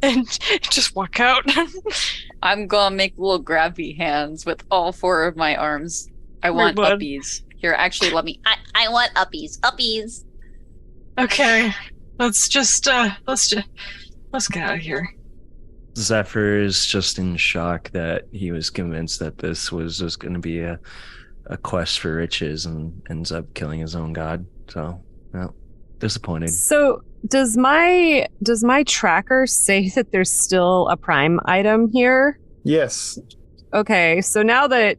and just walk out. I'm gonna make little grabby hands with all 4 of my arms. I want bud. uppies. Here, actually, let me. I want uppies. Uppies. Okay, let's get out of here. Zephyr is just in shock that he was convinced that this was just going to be a quest for riches and ends up killing his own god. So, well, disappointed. So does my tracker say that there's still a prime item here? Yes. Okay, so now that,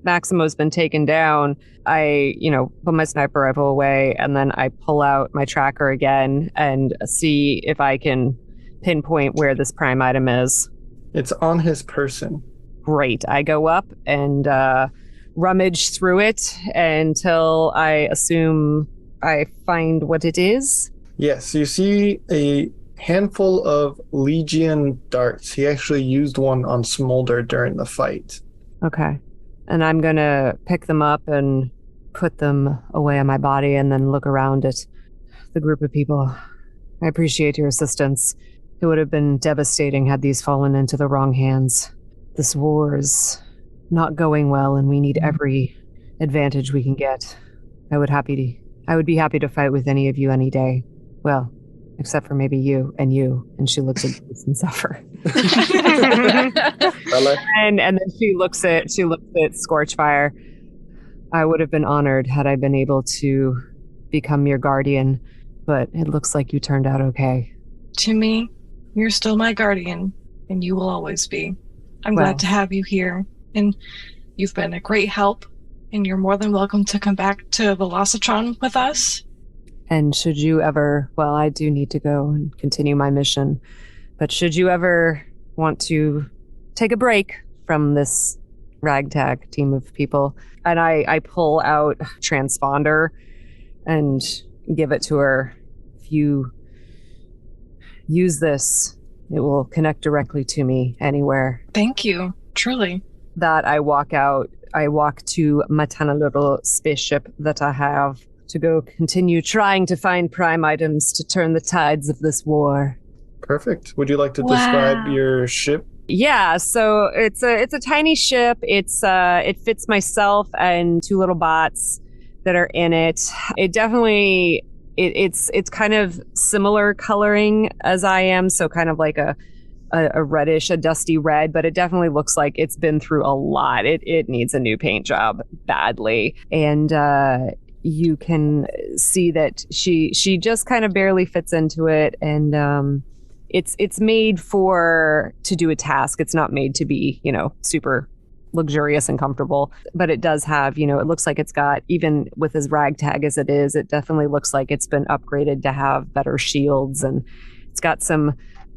Maximo's been taken down, I, put my sniper rifle away and then I pull out my tracker again and see if I can pinpoint where this prime item is. It's on his person. Great. I go up and rummage through it until I assume I find what it is. Yes, you see a handful of Legion darts. He actually used one on Smolder during the fight. Okay. And I'm going to pick them up and put them away on my body and then look around at the group of people. I appreciate your assistance. It would have been devastating had these fallen into the wrong hands. This war is not going well and we need every advantage we can get. I would be happy to fight with any of you any day. Well, except for maybe you. And she looks at Grace and Zephyr. and then she looks at Scorchfire. I would have been honored had I been able to become your guardian, but it looks like you turned out okay. To me, you're still my guardian, and you will always be. I'm glad to have you here, and you've been a great help, and you're more than welcome to come back to Velocitron with us. And should you ever, I do need to go and continue my mission, but should you ever want to take a break from this ragtag team of people, and I pull out transponder and give it to her. If you use this, it will connect directly to me anywhere. Thank you, truly. That I walk out. I walk to my tiny little spaceship that I have to go continue trying to find prime items to turn the tides of this war. Perfect. Would you like to describe your ship? Yeah, so it's a tiny ship. It fits myself and 2 little bots that are in it. It definitely it's kind of similar coloring as I am, so kind of like a reddish, a dusty red, but it definitely looks like it's been through a lot. It needs a new paint job badly. And you can see that she just kind of barely fits into it, and it's made to do a task. It's not made to be, super luxurious and comfortable, but it does have, it looks like it's got, even with as ragtag as it is, it definitely looks like it's been upgraded to have better shields, and it's got some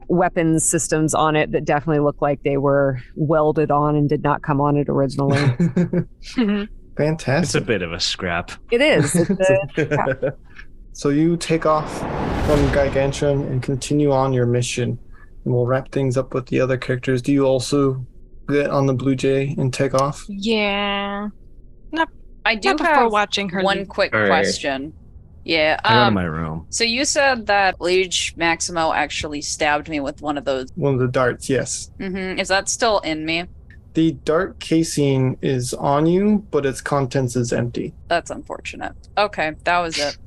weapons systems on it that definitely look like they were welded on and did not come on it originally. Fantastic. It's a bit of a scrap. It is. So you take off from Gigantium and continue on your mission, and we'll wrap things up with the other characters. Do you also get on the Blue Jay and take off? Yeah. I do Not before have watching her one leave. quick All right. question. Yeah. I go to my room. So you said that Liege Maximo actually stabbed me with one of those. One of the darts, yes. Is that still in me? The dart casing is on you, but its contents is empty. That's unfortunate. Okay, that was it.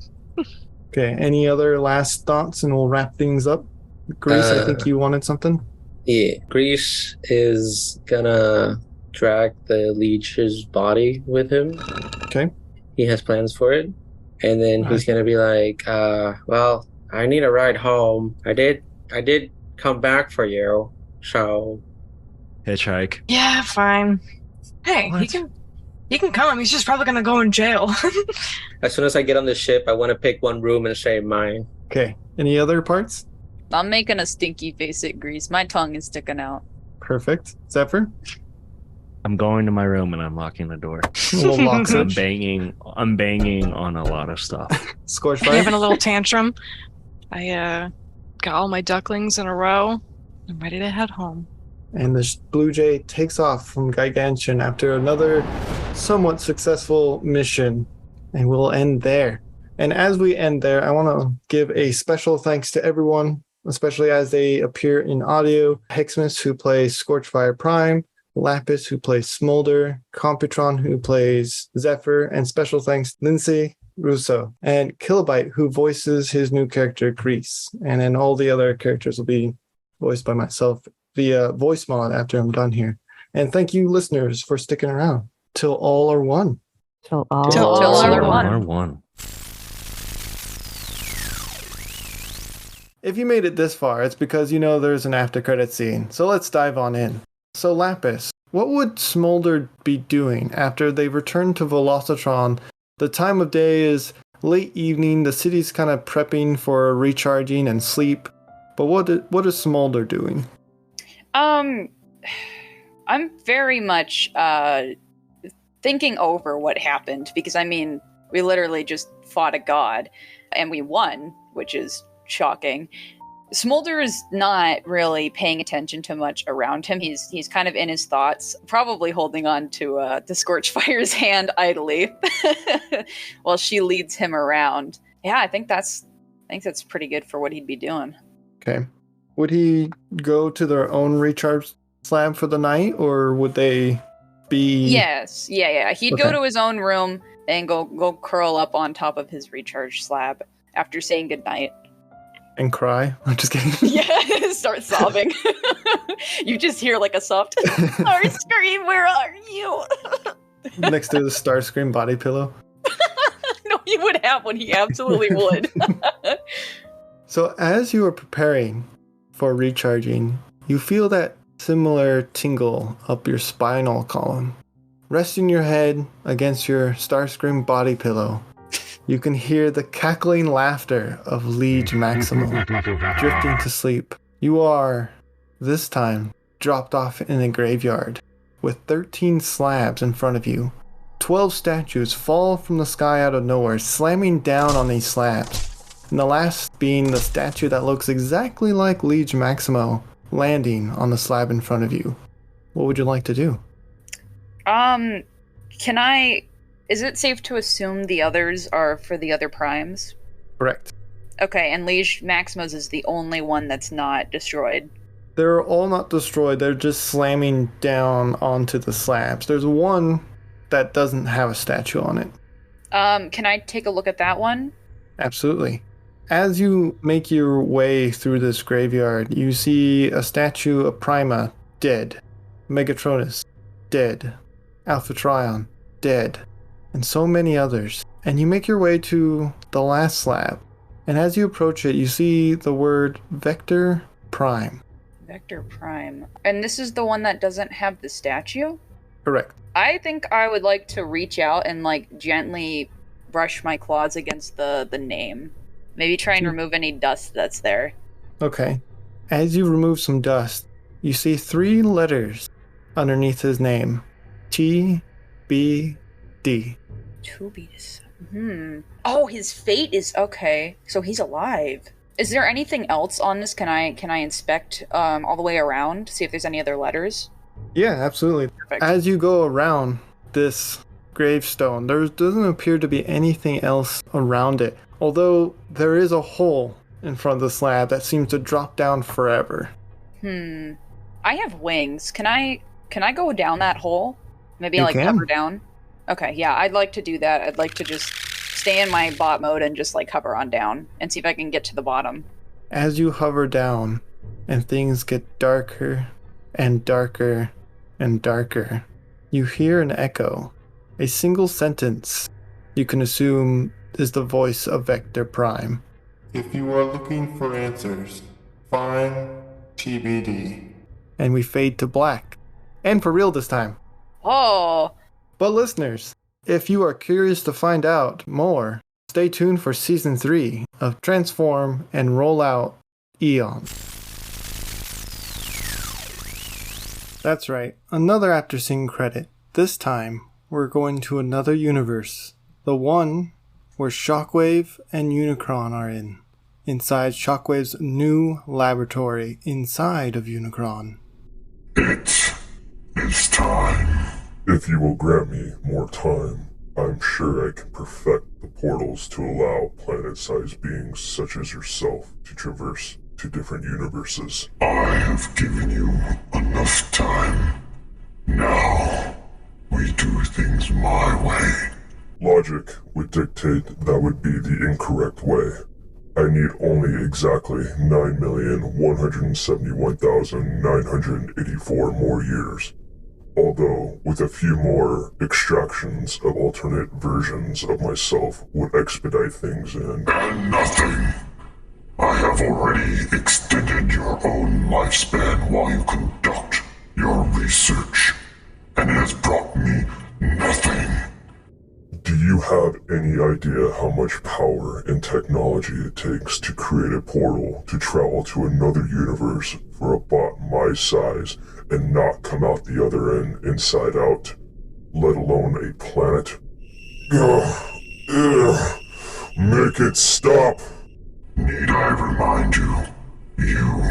Okay, any other last thoughts, and we'll wrap things up? Grace, I think you wanted something? Yeah, Grease is gonna drag the leech's body with him. Okay. He has plans for it. And then he's gonna be like, well, I need a ride home. I did come back for you, so Hitchhike. Yeah, fine. Hey, What? he can come. He's just probably gonna go in jail. as soon as I get on the ship, I want to pick one room and say mine. Okay. Any other parts? I'm making a stinky face at Grease. My tongue is sticking out. Perfect. Zephyr? I'm going to my room and I'm locking the door. Little lock I'm switch. I'm banging on a lot of stuff. Scorch I'm having fire. a little tantrum. I got all my ducklings in a row. I'm ready to head home. And the Blue Jay takes off from Gigantian after another somewhat successful mission. And we'll end there. And as we end there, I want to give a special thanks to everyone, especially as they appear in audio. Hexamis, who plays Scorchfire Prime, Lapis, who plays Smolder, Computron, who plays Zephyr, and special thanks Lindsay Russo, and Kilobyte, who voices his new character, Grease. And then all the other characters will be voiced by myself via voice mod after I'm done here. And thank you, listeners, for sticking around till all are one. Till all, Till all are are one. One. If you made it this far, it's because you know there's an after credit scene. So let's dive on in. So Lapis, what would Smolder be doing after they return to Velocitron? The time of day is late evening. The city's kind of prepping for recharging and sleep. But what is Smolder doing? I'm very much thinking over what happened because I mean, we literally just fought a god and we won, which is shocking. Smolder is not really paying attention to much around him. He's kind of in his thoughts, probably holding on to Scorchfire's hand idly while she leads him around. Yeah, I think that's pretty good for what he'd be doing. Okay. Would he go to their own recharge slab for the night, or would they be... Yes. Yeah. He'd go Okay. to his own room and go curl up on top of his recharge slab after saying goodnight. and cry? I'm just kidding. Yeah, start sobbing. You just hear like a soft scream, where are you? Next to the Starscream body pillow. No, he would have one. He absolutely would. So as you are preparing for recharging, you feel that similar tingle up your spinal column. Resting your head against your Starscream body pillow, you can hear the cackling laughter of Liege Maximo drifting to sleep. You are, this time, dropped off in a graveyard with 13 slabs in front of you. 12 statues fall from the sky out of nowhere, slamming down on these slabs. And the last being the statue that looks exactly like Liege Maximo landing on the slab in front of you. What would you like to do? Is it safe to assume the others are for the other primes? Correct. Okay, and Liege Maximus is the only one that's not destroyed. They're all not destroyed, they're just slamming down onto the slabs. There's one that doesn't have a statue on it. Can I take a look at that one? Absolutely. As you make your way through this graveyard, you see a statue of Prima, dead. Megatronus, dead. Alpha Trion, dead. And so many others. And you make your way to the last slab. And as you approach it, you see the word Vector Prime. Vector Prime. And this is the one that doesn't have the statue? Correct. I think I would like to reach out and gently brush my claws against the name. Maybe try and remove any dust that's there. Okay. As you remove some dust, you see 3 letters underneath his name. T-B-D. 2B. Oh, his fate is okay. So he's alive. Is there anything else on this? Can I inspect all the way around, see if there's any other letters? Yeah, absolutely. Perfect. As you go around this gravestone, there doesn't appear to be anything else around it. Although there is a hole in front of the slab that seems to drop down forever. I have wings. Can I go down that hole? Maybe You I can. hover down? Okay, yeah, I'd like to do that. I'd like to just stay in my bot mode and just hover on down and see if I can get to the bottom. As you hover down and things get darker and darker and darker, you hear an echo. A single sentence you can assume is the voice of Vector Prime. If you are looking for answers, find TBD. And we fade to black. And for real this time. Oh. But listeners, if you are curious to find out more, stay tuned for Season 3 of Transform and Roll Out Eons. That's right, another after scene credit. This time, we're going to another universe. The one where Shockwave and Unicron are in. Inside Shockwave's new laboratory inside of Unicron. It is time. If you will grant me more time, I'm sure I can perfect the portals to allow planet-sized beings such as yourself to traverse to different universes. I have given you enough time. Now, we do things my way. Logic would dictate that would be the incorrect way. I need only exactly 9,171,984 more years. Although, with a few more extractions of alternate versions of myself would expedite things and nothing. I have already extended your own lifespan while you conduct your research, and it has brought me nothing. Do you have any idea how much power and technology it takes to create a portal to travel to another universe for a bot my size and not come out the other end inside out, let alone a planet? Make it stop! Need I remind you, you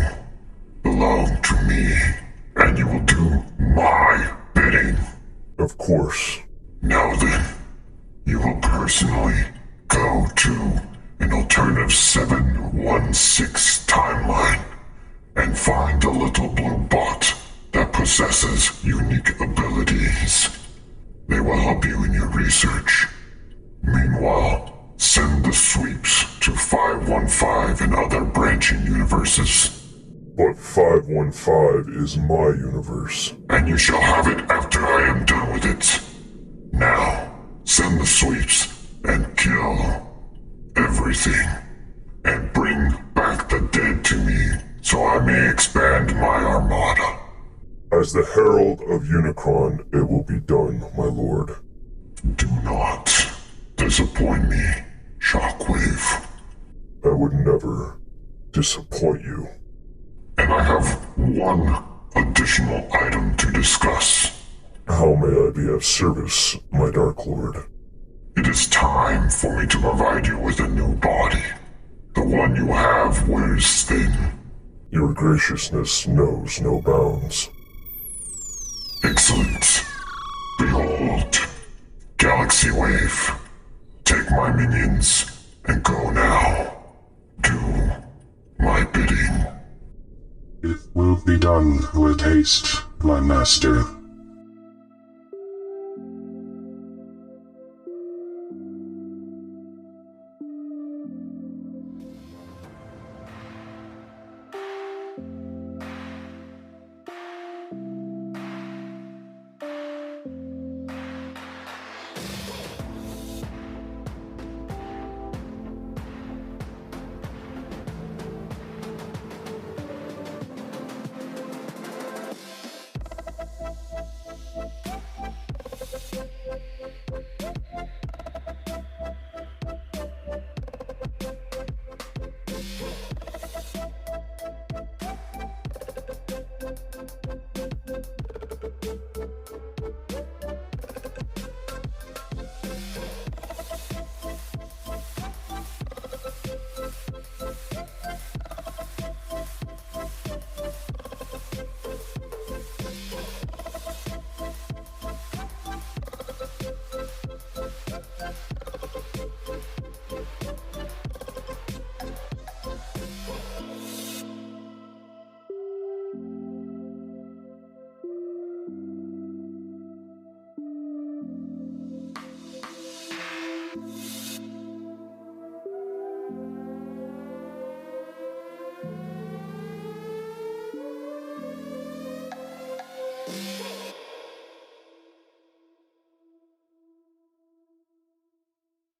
belong to me, and you will do my bidding. Of course. Now then, you will personally go to an alternative 716 timeline and find a little blue bot that possesses unique abilities. They will help you in your research. Meanwhile, send the sweeps to 515 and other branching universes. But 515 is my universe. And you shall have it after I am done with it. Now, send the sweeps and kill everything. And bring back the dead to me so I may expand my armada. As the Herald of Unicron, it will be done, my lord. Do not disappoint me, Shockwave. I would never disappoint you. And I have one additional item to discuss. How may I be of service, my Dark Lord? It is time for me to provide you with a new body. The one you have wears thin. Your graciousness knows no bounds. Excellent. Behold, Galaxy Wave. Take my minions and go now. Do my bidding. It will be done with haste, my master.